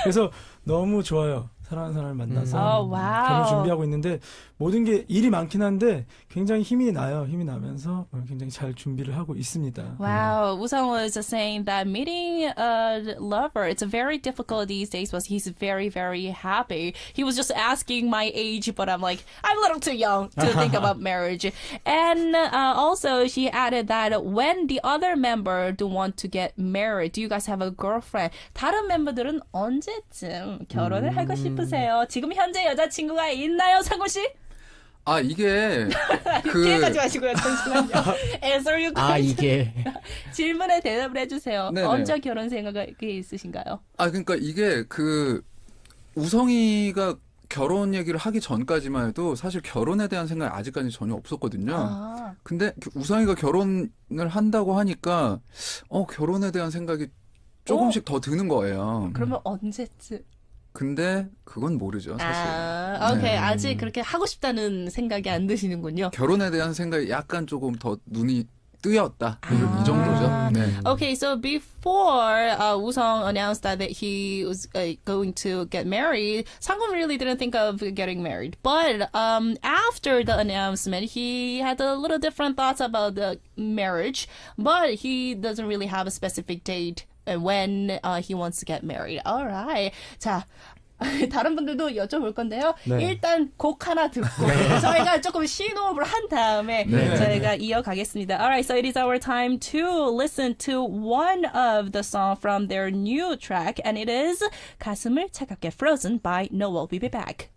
그래서 너무 좋아요. 사랑하는 사람을 만나서 오, 와우. 결혼 준비하고 있는데 모든 게 일이 많긴 한데 굉장히 힘이 나요. 힘이 나면서 굉장히 잘 준비를 하고 있습니다. Wow, Woo-sung was saying that meeting a lover, it's very difficult these days, but he's very, very happy. He was just asking my age, but I'm like, I'm a little too young to think about marriage. And also, she added that when the other member do want to get married, do you guys have a girlfriend? 다른 멤버들은 언제쯤 결혼을 하고 싶으세요? 지금 현재 여자친구가 있나요, 상호 씨? 이게 피해가지 마시고요, 잠시만요. Answer you guys. 이게. 질문에 대답을 해주세요. 네네. 언제 결혼 생각이 있으신가요? 그러니까 이게 우성이가 결혼 얘기를 하기 전까지만 해도 사실 결혼에 대한 생각이 아직까지 전혀 없었거든요. 근데 우성이가 결혼을 한다고 하니까 결혼에 대한 생각이 조금씩 더 드는 거예요. 그러면 언제쯤? 근데 그건 모르죠, 사실. 오케이. 네. 아직 그렇게 하고 싶다는 생각이 안 드시는군요. 결혼에 대한 생각이 약간 조금 더 눈이 뜨였다. 이 정도죠. 네. Okay, so before Woo-sung announced that he was going to get married, Sang-gun really didn't think of getting married. But after the announcement, he had a little different thoughts about the marriage, but he doesn't really have a specific date when he wants to get married. Alright. 자, 다른 분들도 여쭤볼 건데요. 네. 일단 곡 하나 듣고 저희가 조금 씬호흡을 한 다음에 저희가 이어가겠습니다. Alright, so it is our time to listen to one of the song from their new track, and it is 가슴을 차갑게 Frozen by NOEL. We'll be back.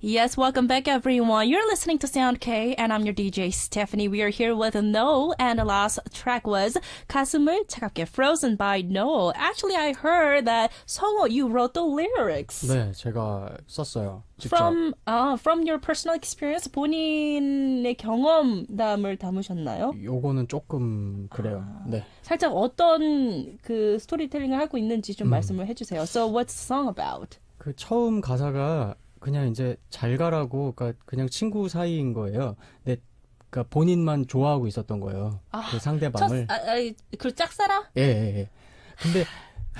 Yes, welcome back everyone. You're listening to Sound K and I'm your DJ Stephanie. We are here with NOEL and the last track was 가슴을 차갑게 Frozen by NOEL. Actually, I heard that 성호, you wrote the lyrics. 네, 제가 썼어요. 직접. From your personal experience, 본인의 경험담을 담으셨나요? 요거는 조금 그래요. 네. 살짝 어떤 그 스토리텔링을 하고 있는지 좀 말씀을 해주세요. So what's the song about? 그 처음 가사가 그냥 이제 잘 가라고, 그러니까 그냥 친구 사이인 거예요. 근데 그러니까 본인만 좋아하고 있었던 거예요. 그 상대방을. 그 짝사랑? 예. 근데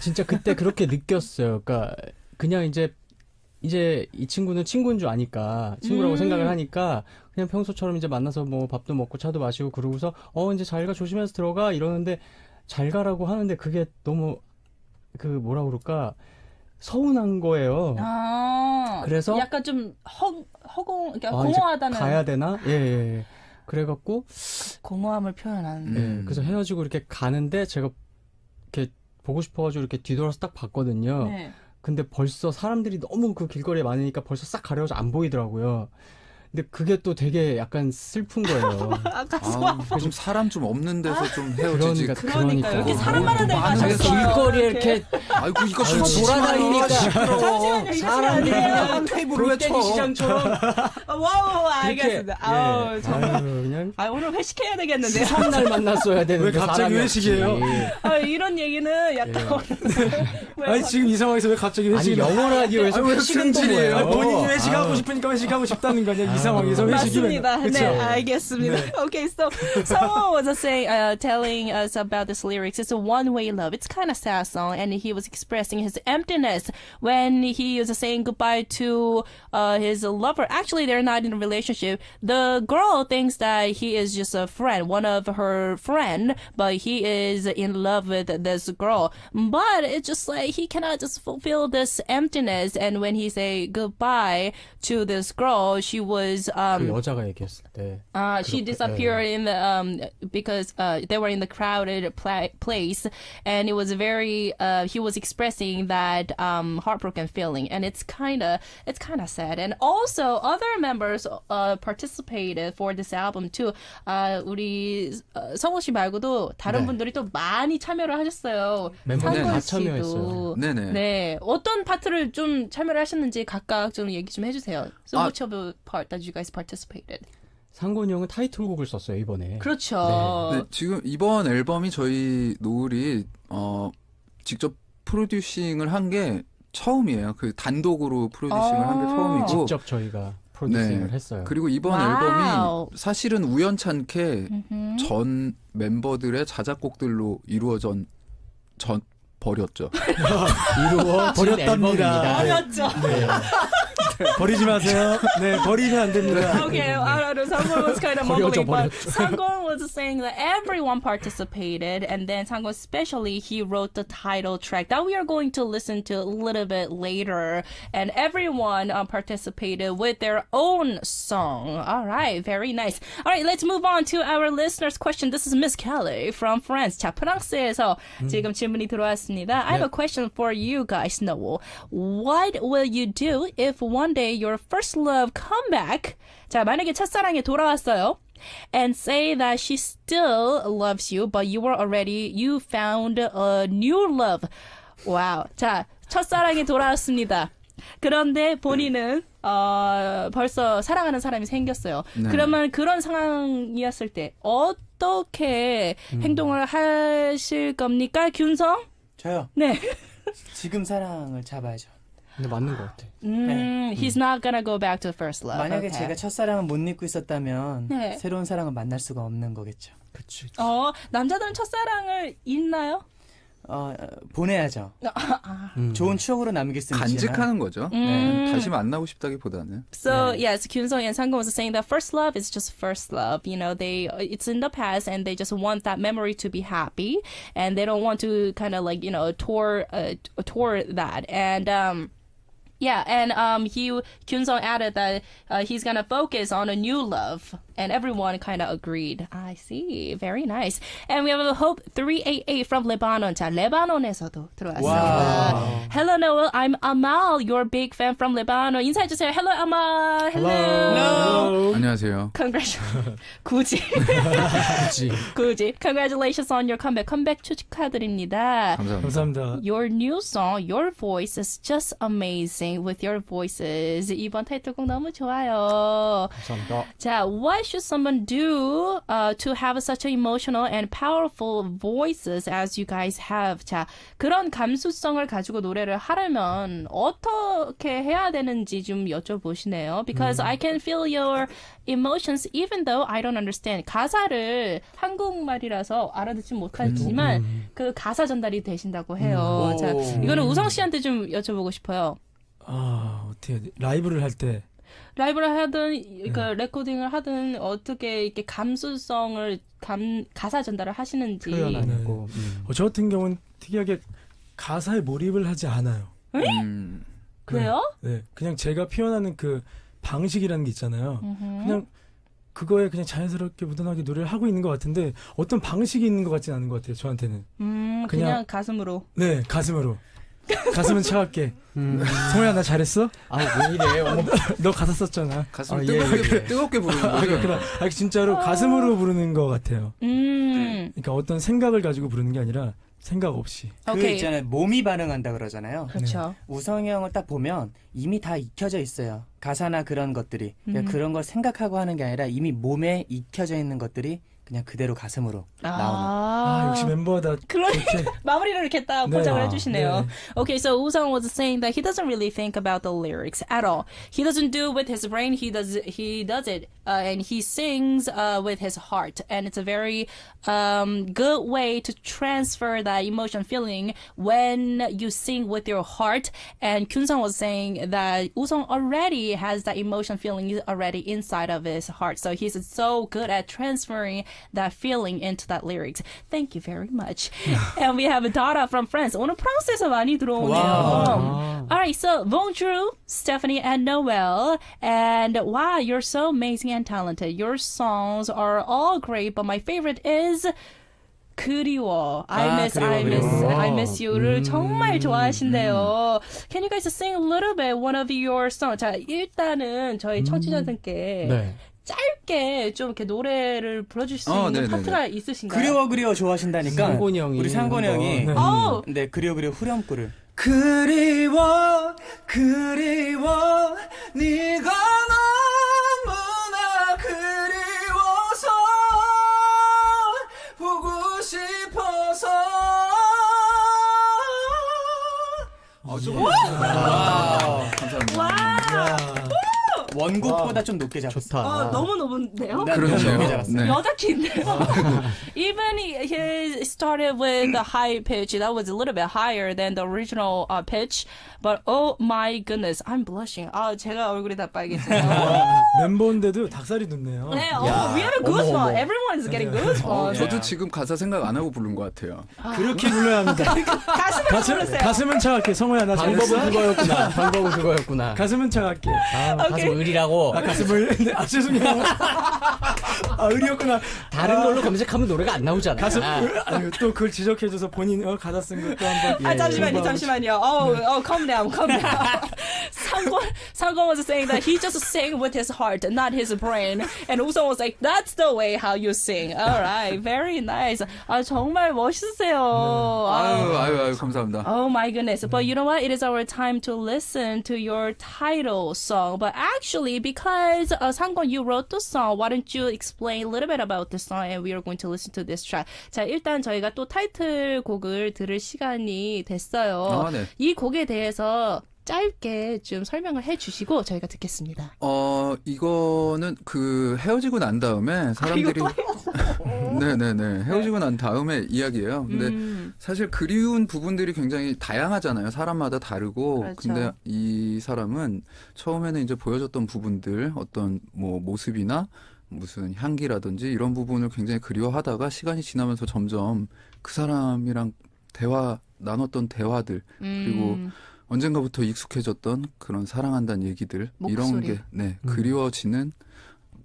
진짜 그때 그렇게 느꼈어요. 그러니까 그냥 이제 이 친구는 친구인 줄 아니까 친구라고 생각을 하니까 그냥 평소처럼 이제 만나서 뭐 밥도 먹고 차도 마시고 그러고서 이제 잘 가 조심해서 들어가 이러는데 잘 가라고 하는데 그게 너무 그 뭐라 그럴까 서운한 거예요. 그래서 약간 좀 그러니까 공허하다는. 가야 되나? 예. 그래갖고 공허함을 표현하는. 그래서 헤어지고 이렇게 가는데 제가 이렇게 보고 싶어가지고 이렇게 뒤돌아서 딱 봤거든요. 네. 근데 벌써 사람들이 너무 그 길거리에 많으니까 벌써 싹 가려워서 안 보이더라고요. 근데 그게 또 되게 약간 슬픈 거예요. 좀 사람 좀 없는 데서 좀 헤어지지. 그러니까 이렇게 사람 많은 데 가셨어요. 길거리에 이렇게 아이고 이거 돌아다니니까 사람들이 그냥 테이블을 왜 쳐? 골대기 시장처럼 와우, 알겠습니다. 아우, 정말. 그냥 오늘 회식해야 되겠는데요. 첫날 만났어야 되는데 왜 갑자기 사람이 회식이에요? 없지. 이런 얘기는 약간 아니 지금 이 상황에서 왜 갑자기 아니 회식을 영어 라디오에서 왜 회식은 또 승질이에요? 뭐예요? 본인이 회식하고 싶으니까 회식하고 싶다는 거냐 이 상황에서 회식이면. 맞습니다. 그쵸? 네, 알겠습니다. Okay, so someone was telling us about this lyrics. It's a one-way love. It's kind of sad song, and he was expressing his emptiness when he was saying goodbye to his lover. Actually, they're not in a relationship. The girl thinks that he is just a friend, one of her friend, but he is in love with this girl. But it's just like he cannot just fulfill this emptiness. And when he say goodbye to this girl, she would was 그 여자가 얘기했을 때. she 그렇게, disappeared in the because they were in the crowded place, and it was very he was expressing that heartbroken feeling, and it's kind of sad. And also other members participated for this album too. 우리 성호 씨 말고도 다른 네. 분들이 또 많이 참여를 하셨어요. 멤버들 상권 다 씨도. 참여했어요. 네네. 네, 어떤 파트를 좀 참여를 하셨는지 각각 좀 얘기 좀 해주세요. So which of the part that you guys participated? 상곤이 형은 타이틀곡을 썼어요 이번에. 그렇죠. 네, 지금 이번 앨범이 저희 노을이 직접 프로듀싱을 한 게 처음이에요. 그 단독으로 프로듀싱을 한 게 처음이고. 직접 저희가 프로듀싱을 했어요. 그리고 이번 와우. 앨범이 사실은 우연찮게 전 멤버들의 자작곡들로 이루어진 버렸죠. 이루어진 버렸답니다. 앨범입니다. 어렵죠. 버리지 마세요. 네, 버리면 안 됩니다. Okay, I don't know. Sangwon was kind of 버려줘, mumbling, but 버려줘. Sangwon was saying that everyone participated, and then Sangwon especially, he wrote the title track that we are going to listen to a little bit later, and everyone participated with their own song. All right, very nice. All right, let's move on to our listener's question. This is Miss Kelly from France. 자, 프랑스에서 지금 질문이 들어왔습니다. I have a question for you guys, Noel. What will you do if one day your first love come back? 자, 만약에 첫사랑이 돌아왔어요. And say that she still loves you, but you found a new love. 와우. 자, 첫사랑이 돌아왔습니다. 그런데 본인은 벌써 사랑하는 사람이 생겼어요. 네. 그러면 그런 상황이었을 때 어떻게 행동을 하실 겁니까, 균성? 저요. 네. 지금 사랑을 잡아야죠. 근데 맞는 것 같아. He's not gonna go back to first love. 만약에 Okay. 제가 첫사랑을 못 잊고 있었다면 네. 새로운 사랑을 만날 수가 없는 거겠죠. 그치. 남자들은 첫사랑을 잊나요? 보내야죠. 좋은 추억으로 남길 수는 있지만 간직하는 거죠. 다시 만나고 싶다기보다는. So yes, Kyunsung and Sangwon was saying that first love is just first love. You know, it's in the past, and they just want that memory to be happy, and they don't want to kind of like tour that. And yeah, and Kyunsung added that he's gonna focus on a new love, and everyone kind of agreed. I see, very nice. And we have a Hope 388 from Lebanon. 자, 레바논에서도 들어왔습니다. Hello, Noel. I'm Amal, your big fan from Lebanon. 인사해 주세요. Hello, Amal. Hello. 안녕하세요. Congratulations. 굳이. Congratulations on your comeback. 컴백 축하드립니다. 감사합니다. 감사합니다. Your new song, Your Voice is just amazing with your voices. 이번 타이틀곡 너무 좋아요. 감사합니다. 자, what should someone do to have such emotional and powerful voices as you guys have? 자, 그런 감수성을 가지고 노래를 하려면 어떻게 해야 되는지 좀 여쭤보시네요. Because I can feel your emotions even though I don't understand. 가사를 한국말이라서 알아듣지 못하지만 그 가사 전달이 되신다고 해요. 자, 이거는 우성 씨한테 좀 여쭤보고 싶어요. 어떻게 해야 돼? 라이브를 할 때 라이브를 하든 그 레코딩을 하든 어떻게 이렇게 감수성을 가사 전달을 하시는지. 표현하고. 저 같은 경우는 특이하게 가사에 몰입을 하지 않아요. 그래요? 네, 그냥 제가 표현하는 그 방식이라는 게 있잖아요. 그냥 그거에 그냥 자연스럽게 무던하게 노래를 하고 있는 것 같은데 어떤 방식이 있는 것 같지는 않은 것 같아요. 저한테는. 그냥 가슴으로. 네, 가슴으로. 가슴은 차갑게. 성호야, 나 잘했어? 왜 이래? 어머. 너 가사 썼잖아. 가슴 예. 뜨겁게 부르는 거예요. 그러니까 진짜로 가슴으로 부르는 것 같아요. 그러니까 어떤 생각을 가지고 부르는 게 아니라 생각 없이. 그 오케이. 있잖아요. 몸이 반응한다 그러잖아요. 그렇죠. 우성이 형을 딱 보면 이미 다 익혀져 있어요. 가사나 그런 것들이. 그러니까 그런 걸 생각하고 하는 게 아니라 이미 몸에 익혀져 있는 것들이 그냥 그대로 가슴으로 나오는. 역시 멤버다. 그러니까 마무리를 이렇게 딱 네. 포장을 해주시네요. 네. Okay, so Usong was saying that he doesn't really think about the lyrics at all. He doesn't do it with his brain. He does it, and he sings with his heart, and it's a very good way to transfer that emotion feeling when you sing with your heart. And Kyunsung was saying that Usong already has that emotion feeling already inside of his heart, so he's so good at transferring that feeling into that lyrics. Thank you very much. And we have Dara from France. 오늘 프랑스에서 많이 들어오네요. All right, so bonjour, Stephanie and Noel. And wow, you're so amazing and talented. Your songs are all great, but my favorite is 그리워. I miss you를 정말 좋아하신대요. Can you guys sing a little bit one of your songs? 자, 일단은 저희 청취자분께 네. 짧게 좀 이렇게 노래를 불러주실 수 있는 네네네. 파트가 있으신가요? 그리워 좋아하신다니까 상곤이 형이 우리 상곤이 형이 한번, 네. 네 그리워 후렴구를 그리워 네가 너무나 그리워서 보고 싶어서 감사합니다. 원곡보다 좀 높게 잡았어. 좋다. 너무 높은데요? 그러네요. 네. 여자 키인데요. Even he started with the high pitch. That was a little bit higher than the original pitch. But oh my goodness, I'm blushing. 제가 얼굴이 다 빨개지네요. 멤버인데도 닭살이 돋네요. 네, we have a goosebump. Everyone is getting goosebumps. 저도 지금 가사 생각 안 하고 부른 것 같아요. 그렇게 불러야 합니다. 가슴을 부르세요. 가슴은 차갑게 성호야 나 잘했어? 방법은 그거였구나. 가슴은 차갑게. 가슴 의리라고. 가슴을 죄송해요. 의리였구나. 다른 걸로 검색하면 노래가 안 나오잖아. 가슴 또 그걸 지적해줘서 본인 가사 쓴 것도 한번. 잠시만요. Calm down. 상권 was saying that he just sang with his heart, not his brain. And Uson was like, that's the way how you sing. All right, very nice. 정말 멋있으세요. 아유, 감사합니다. Oh my goodness. But you know what? It is our time to listen to your title song. But actually, because 상권, you wrote the song, why don't you explain a little bit about the song and we are going to listen to this track. 자, 일단 저희가 또 타이틀곡을 들을 시간이 됐어요. 네. 이 곡에 대해서 짧게 좀 설명을 해주시고 저희가 듣겠습니다. 이거는 헤어지고 난 다음에 사람들이 네네네 헤어지고 난 다음에 이야기예요. 근데 사실 그리운 부분들이 굉장히 다양하잖아요. 사람마다 다르고. 그렇죠. 근데 이 사람은 처음에는 이제 보여줬던 부분들 어떤 뭐 모습이나 무슨 향기라든지 이런 부분을 굉장히 그리워하다가 시간이 지나면서 점점 그 사람이랑 나눴던 대화들 그리고 언젠가부터 익숙해졌던 그런 사랑한다는 얘기들 목소리. 이런 게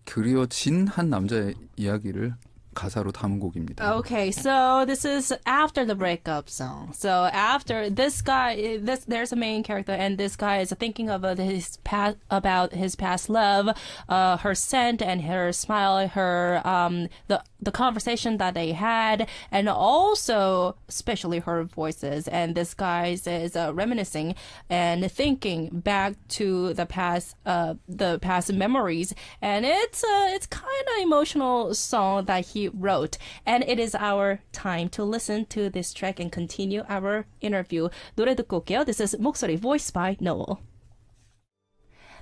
그리워진 한 남자의 이야기를 가사로 담은 곡입니다. Okay, so this is after the breakup song. So after this guy, there's a main character, and this guy is thinking of about his past love, her scent and her smile, her the conversation that they had, and also especially her voices. And this guy is reminiscing and thinking back to the past memories, and it's kind of emotional song that he wrote. And it is our time to listen to this track and continue our interview. 노래 듣고 올게요. This is 목소리 voiced by Noel.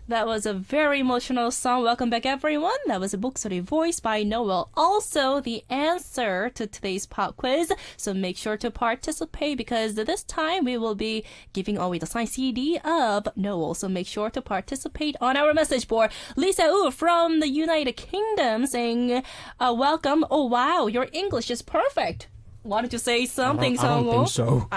That was a very emotional song. Welcome back, everyone. That was a 목소리 voiced by Noel. Also, the answer to today's pop quiz. So make sure to participate because this time we will be giving away the signed CD of Noel. So make sure to participate on our message board. Lisa Wu from the United Kingdom saying, welcome. Oh, wow, your English is perfect. Why don't you say something, I don't think so.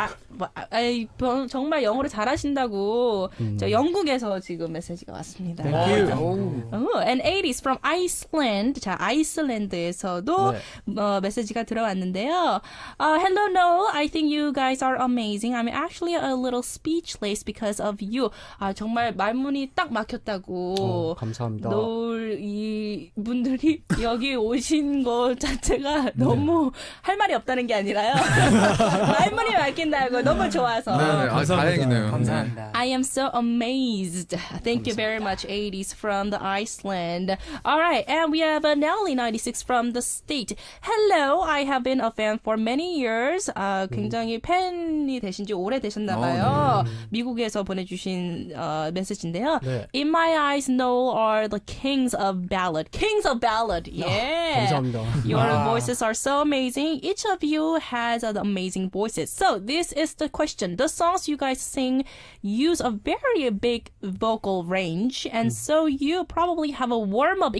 정말 영어를 잘하신다고 저 영국에서 지금 메시지가 왔습니다. Thank you. And 80s from Iceland. 자, 아이슬란드에서도 네. 메시지가 들어왔는데요. Hello, Noel. I think you guys are amazing. I'm actually a little speechless because of you. 정말 말문이 딱 막혔다고. 감사합니다. 노을 이 분들이 여기 오신 것 자체가 너무 할 말이 없다는 게 아니라요. 말문이 막힌다고 너무 좋아서. 네네, 다행이네요. 감사합니다. I am so amazed. Thank you very much, 80s from the Iceland. All right, and we have Nelly 96 from the state. Hello, I have been a fan for many years. 굉장히 팬이 되신 지 오래 되셨나 봐요. 미국에서 보내주신 메시지인데요. 네. In my eyes, Noel are the kings of ballad. Kings of ballad, yeah. 감사합니다. Your voices are so amazing. Each of you has amazing voices. So this is the question. The songs you guys sing use a very big vocal range, and so you probably have a warm-up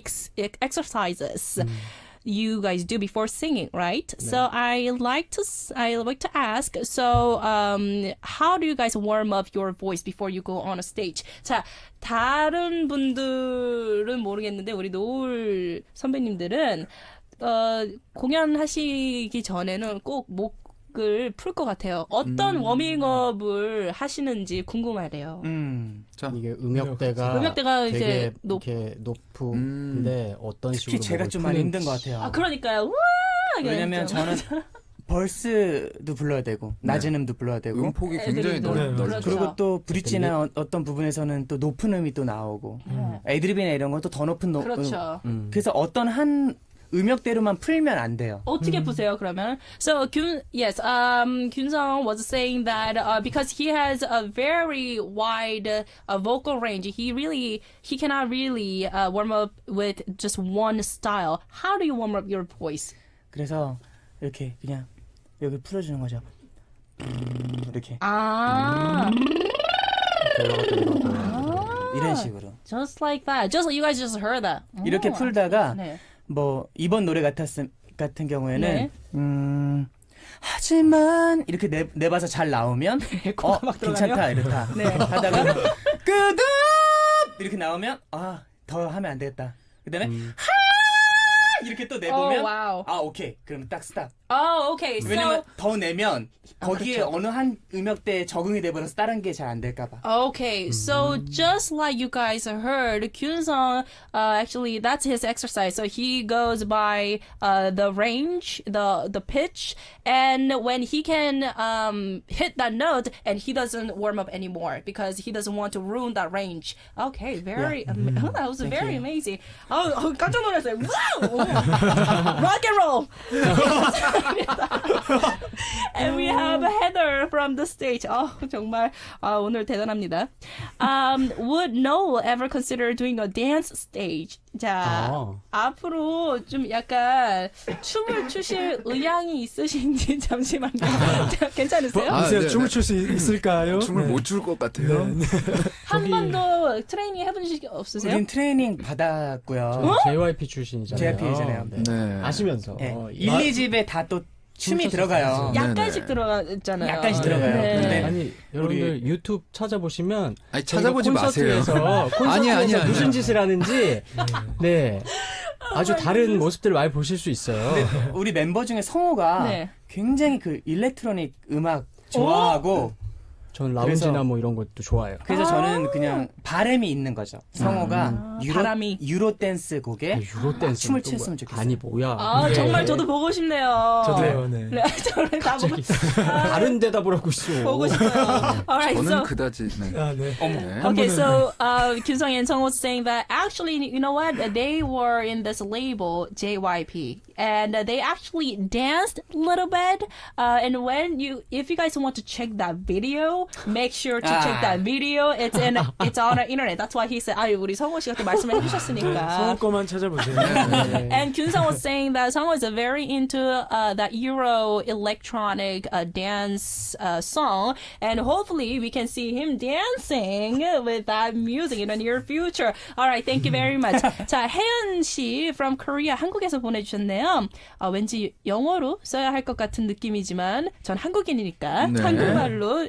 exercises. you guys do before singing, right? So I like to ask. So how do you guys warm up your voice before you go on a stage? 자, 다른 분들은 모르겠는데 우리 노을 선배님들은 공연하시기 전에는 꼭 목을 풀 것 같아요. 어떤 워밍업을 하시는지 궁금하대요. 자, 이게 음역대가 이제 되게 이렇게 높은데 어떤 식으로 특히 제가 목을 좀 많이 푸는지. 힘든 것 같아요. 아, 그러니까요. 우와! 왜냐면 저는 벌스도 불러야 되고 낮은 음도 불러야 되고 음폭이 굉장히 애드립도 넓죠. 그렇죠. 그리고 또 브릿지나 어떤 부분에서는 또 높은 음이 또 나오고 애드립이나 이런 건 또 더 높은 그렇죠. 그래서 어떤 한 음역대로만 풀면 안 돼요. 어떻게 푸세요, 그러면? So, Kyun-sung was saying that because he has a very wide vocal range, he cannot really warm up with just one style. How do you warm up your voice? 그래서 이렇게 그냥 여기 풀어주는 거죠. 이렇게 아, 이런 식으로 just like that. You guys just heard that. 이렇게 오. 풀다가 네. 뭐 이번 노래 같은 경우에는 네. 하지만 이렇게 내봐서 잘 나오면 괜찮다 이렇다 하다가 끄덕 이렇게 나오면 더 하면 안 되겠다. 그다음에 이렇게 또 내보면 와우. 오케이 그러면 딱 스탑. Okay. 왜냐면 So, 더 내면 거기에 어느 한 음역대에 적응이 돼버려서 다른 게 잘 안 될까봐. okay, so just like you guys heard, Kyun-sung, actually, that's his exercise. So he goes by the range, the pitch, and when he can hit that note, and he doesn't warm up anymore because he doesn't want to ruin that range. Okay, that was very amazing. 깜짝 놀랐어요. Wow! Rock and roll! And we have Heather from the stage. 정말 오늘 대단합니다. Would Noel ever consider doing a dance stage? 자, 앞으로 좀 약간 춤을 추실 의향이 있으신지 잠시만요. 괜찮으세요? 글쎄요, 네, 춤을 네. 출 수 있을까요? 춤을 네. 못 출 것 같아요. 한 번도 트레이닝 해본 적 없으세요? 우린 트레이닝 받았고요. JYP 출신이잖아요. JYP잖아요. 네. 네. 아시면서 네. 1, 2집에 다 또 춤이 들어가요. 약간씩 네네. 들어가잖아요. 약간씩 들어가요. 네. 근데 아니 여러분들 유튜브 찾아보시면 아니, 찾아보지 마세요. 콘서트에서 아니야. 무슨 짓을 하는지 네 아주 다른 모습들을 많이 보실 수 있어요. 우리 멤버 중에 성호가 네. 굉장히 그 일렉트로닉 음악 좋아하고 전 라운지나 그래서- 뭐 이런 것도 좋아해요. 그래서 저는 그냥 바램이 있는 거죠. 성호가 바람이. 유로 댄스 곡에 유로 댄스 춤을 췄으면 좋겠어요. 아니 뭐야? 정말 저도 보고 싶네요. 저도요. 네. 네, 저를 다 보고, 다른 대답을 하고 있어. 보고 싶어요. Alright, 저는 so 그다지. 네. 네. 네. okay, so Kyun-sung and Sung was saying that actually, you know what? They were in this label JYP, and they actually danced a little bit. And if you guys want to check that video, make sure to check that video. It's on the internet. That's why he said, 우리 성호 씨가 또 말씀을 성우 해주셨으니까. 거만 찾아보세요. And Kyun-sung was saying that Sung is very into that Euro electronic dance song, and hopefully we can see him dancing with that music in the near future. All right, thank you very much. 자, 혜연 씨 from Korea 한국에서 보내주셨네요. 왠지 영어로 써야 할 것 같은 느낌이지만 전 한국인이니까 네. 한국말로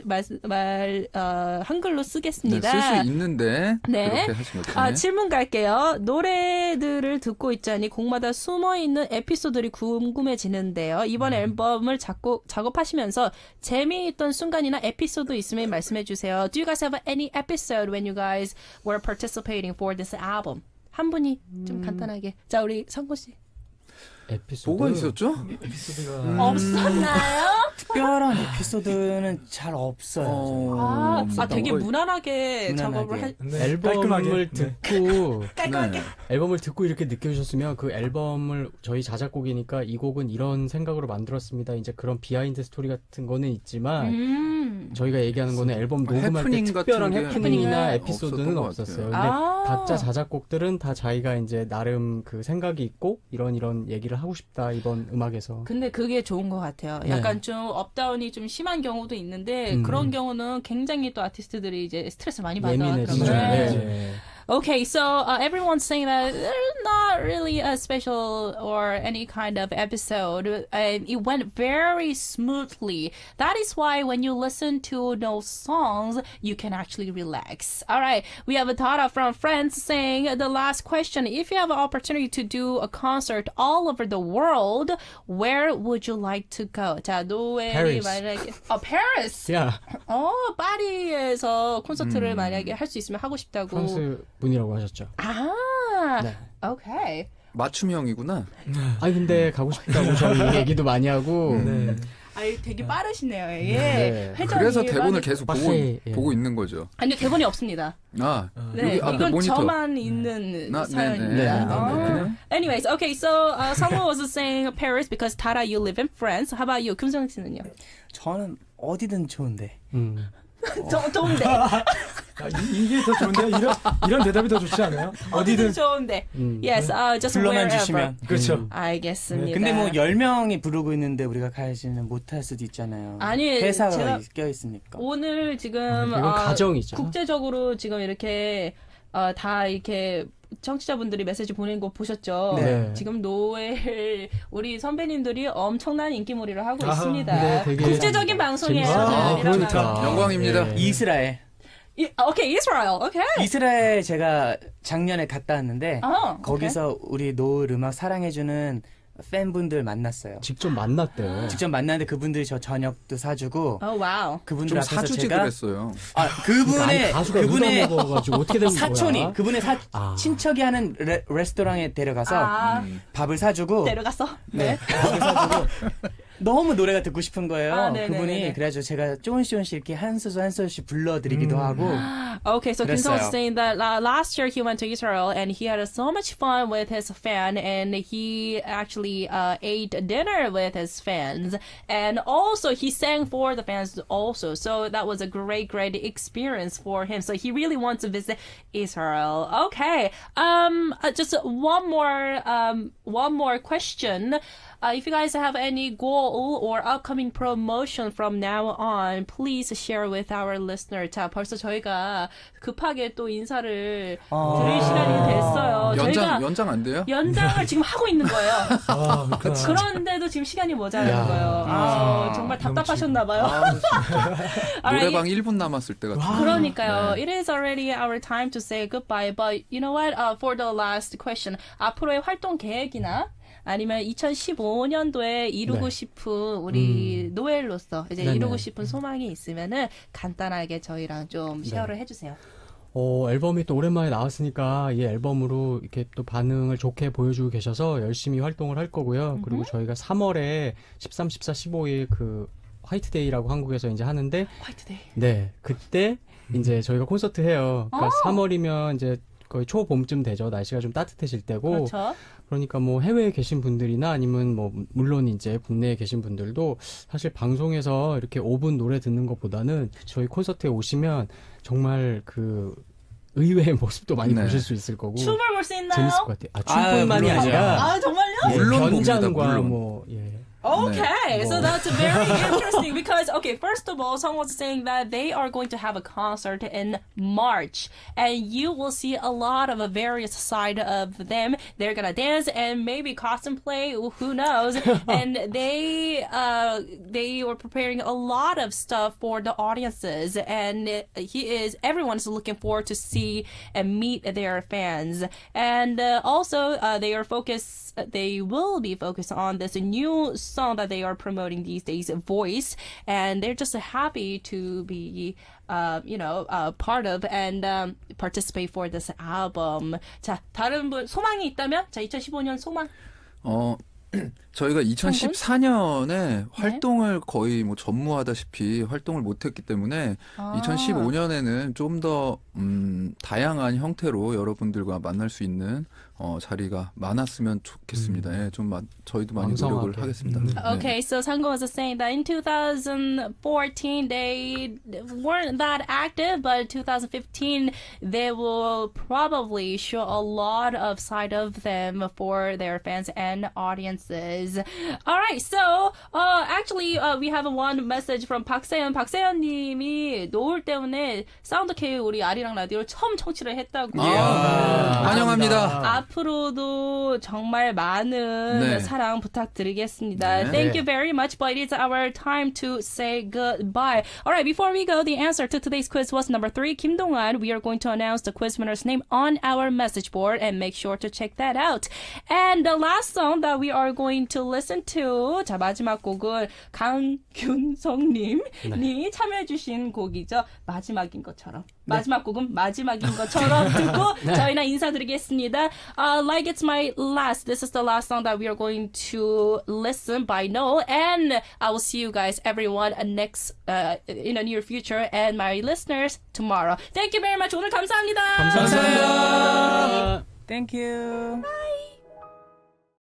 한글로 네, 쓰겠습니다. 쓸 수 있는데 네. 그렇게 하신 거죠. 질문 갈게요. 노래들을 듣고 있자니 곡마다 숨어있는 에피소드들이 궁금해지는데요. 이번 앨범을 작업하시면서 재미있던 순간이나 에피소드 있으면 말씀해 주세요. Do you guys have any episode when you guys were participating for this album? 한 분이 좀 간단하게. 자, 우리 성호 씨. 에피소드. 뭐가 있었죠? 없었나요? 특별한 에피소드는 잘 없어요. 되게 거의- 무난하게 작업을 무난하게. 네, 앨범을 깔끔하게. 듣고 네. 앨범을 듣고 이렇게 느껴주셨으면 그 앨범을 저희 자작곡이니까 이 곡은 이런 생각으로 만들었습니다. 이제 그런 비하인드 스토리 같은 거는 있지만 저희가 얘기하는 거는 앨범 녹음할 때 해프닝 특별한 같은 게 해프닝이나 없었던 에피소드는 것 없었어요. 같아요. 근데 각자 자작곡들은 다 자기가 이제 나름 그 생각이 있고 이런 얘기를 하고 싶다 이번 음악에서. 근데 그게 좋은 것 같아요. 네. 약간 좀 업다운이 좀 심한 경우도 있는데 그런 경우는 굉장히 또 아티스트들이 이제 스트레스 많이 받아요. 예민해지죠. 그러면. 네. Okay, so everyone's saying that there's not really a special or any kind of episode. It went very smoothly. That is why when you listen to those songs, you can actually relax. All right, we have a Tara from France saying the last question. If you have an opportunity to do a concert all over the world, where would you like to go? 자, 노엘이 Paris. 만약에 Paris. 야, 파리에서 콘서트를 만약에 할 수 있으면 하고 싶다고. 프랑스 분이라고 하셨죠. 아, 네. 오케이. 맞춤형이구나. 아니 근데 가고 싶다고 저희 얘기도 많이 하고 네. 아유, 되게 빠르시네요. 예. 네. 회전이 그래서 대본을 많이- 계속 빡세, 예. 보고 있는 거죠. 아니요, 대본이 없습니다. 아, 네, 여기 앞에 이건 모니터. 저만 있는 네, 사연입니다. 네, 어. Anyways, okay, so someone was saying Paris because Tara, you live in France. How about you, 금성 씨는요? 저는 어디든 좋은데. 좋은데. 이게 더 좋은데 이런 대답이 더 좋지 않아요? 어디든 좋은데. Yes, just 불러만 wherever. 주시면. 그렇죠. 알겠습니다. 근데 뭐 10명이 부르고 있는데 우리가 가지는 못할 수도 있잖아요. 아니, 회사가 제가 껴 있으니까. 오늘 지금 이건 가정이죠. 국제적으로 지금 이렇게 다 이렇게 청취자분들이 메시지 보낸 거 보셨죠? 네. 지금 노엘 우리 선배님들이 엄청난 인기몰이를 하고 아하, 있습니다. 네, 되게 국제적인 방송이에요. 재밌어요. 저는 아, 이런 그러니까. 방송. 영광입니다. 예. 이스라엘. 오케이, 이스라엘. 오케이. 이스라엘 제가 작년에 갔다 왔는데 아, 거기서 우리 노을 음악 사랑해주는 팬분들 만났어요. 직접 만났대요. 직접 만났는데 그분들이 저 저녁도 사주고 오, 와우. 그분들 좀 앞에서 사주지 제가 그랬어요. 아 그분의 가수가 그분의 먹어가지고 어떻게 된 거야? 사촌이 그분의 아. 친척이 하는 레스토랑에 데려가서 아, 밥을 사주고 내려갔어? 네 밥을 사주고 너무 노래가 듣고 싶은 거예요. 아, 네네네네. 그분이 그래가지고 제가 조금씩 이렇게 한 소절씩 불러드리기도 하고 Okay, so Kim 그랬어요. was saying that last year he went to Israel and he had so much fun with his fan and he actually ate dinner with his fans and also he sang for the fans also. So that was a great experience for him. So he really wants to visit Israel. Okay, just one more question. If you guys have any goal or upcoming promotion from now on, please share with our listener. 자, 벌써 저희가 급하게 또 인사를 드릴 시간이 됐어요. 저희가 연장 안 돼요? 연장을 지금 하고 있는 거예요. 아, 그렇구나. 그런데도 지금 시간이 모자라는 야. 거예요. 아, 정말 답답하셨나 봐요. 노래방 1분 남았을 때 같은. 그러니까요. It is already our time to say goodbye. But you know what? For the last question, 앞으로의 활동 계획이나 아니면 2015년도에 이루고 네. 싶은 우리 노엘로서 이제 네네. 이루고 싶은 소망이 있으면은 간단하게 저희랑 좀 쉐어를 해주세요. 앨범이 또 오랜만에 나왔으니까 이 앨범으로 이렇게 또 반응을 좋게 보여주고 계셔서 열심히 활동을 할 거고요. 그리고 저희가 3월에 13, 14, 15일 그 화이트데이라고 한국에서 이제 하는데 화이트데이. 네, 그때 이제 저희가 콘서트 해요. 그러니까 3월이면 이제 거의 초봄쯤 되죠. 날씨가 좀 따뜻해질 때고. 그렇죠. 그러니까 뭐 해외에 계신 분들이나 아니면 뭐 물론 이제 국내에 계신 분들도 사실 방송에서 이렇게 5분 노래 듣는 것보다는 저희 콘서트에 오시면 정말 그 의외의 모습도 많이 네. 보실 수 있을 거고 춤을 볼 수 있나요? 재밌을 것 같아요. 춤뿐만이 물론이죠. 아니라 아, 정말요? 예, 물론 봅니다, 현장과 물론. 뭐 예. Okay, 네. so that's very interesting because, okay, first of all, someone was saying that they are going to have a concert in March and you will see a lot of a various side of them. They're gonna dance and maybe cosplay, who knows? And they were preparing a lot of stuff for the audiences and everyone's looking forward to see and meet their fans. And also, they will be focused on this new song that they are promoting these days, Voice, and they're just happy to be, part of and participate for this album. 자, 다른 분 소망이 있다면, 자, 2015년 소망. 저희가 2014년에 활동을 거의 뭐 전무하다시피 활동을 못했기 때문에 2015년에는 좀 더 다양한 형태로 여러분들과 만날 수 있는 자리가 많았으면 좋겠습니다. 예, 좀 저희도 많이 노력을 왕성하게. 하겠습니다. Okay, so Sango was saying that in 2014 they weren't that active, but 2015 they will probably show a lot of side of them for their fans and audience. circumstances. All right, so actually we have one message from 박세현. 박세현님이 노을 때문에 사운드 K 우리 아리랑 라디오를 처음 청취를 했다고. 환영합니다. 앞으로도 정말 많은 네. 사랑 부탁드리겠습니다. 네. Thank you very much, but it is our time to say goodbye. All right, before we go, the answer to today's quiz was number 3, Kim Dong-an. We are going to announce the quiz winner's name on our message board and make sure to check that out. And the last song that we are going to listen to, 자 마지막 곡은 강균성님이 참여해주신 곡이죠. 마지막인 것처럼. 마지막 곡은 마지막인 것처럼 듣고 저희는 인사드리겠습니다. Like it's my last. This is the last song that we are going to listen by NOEL, and I will see you guys, everyone, next in the near future, and my listeners tomorrow. Thank you very much. 오늘 감사합니다. 감사합니다. Thank you.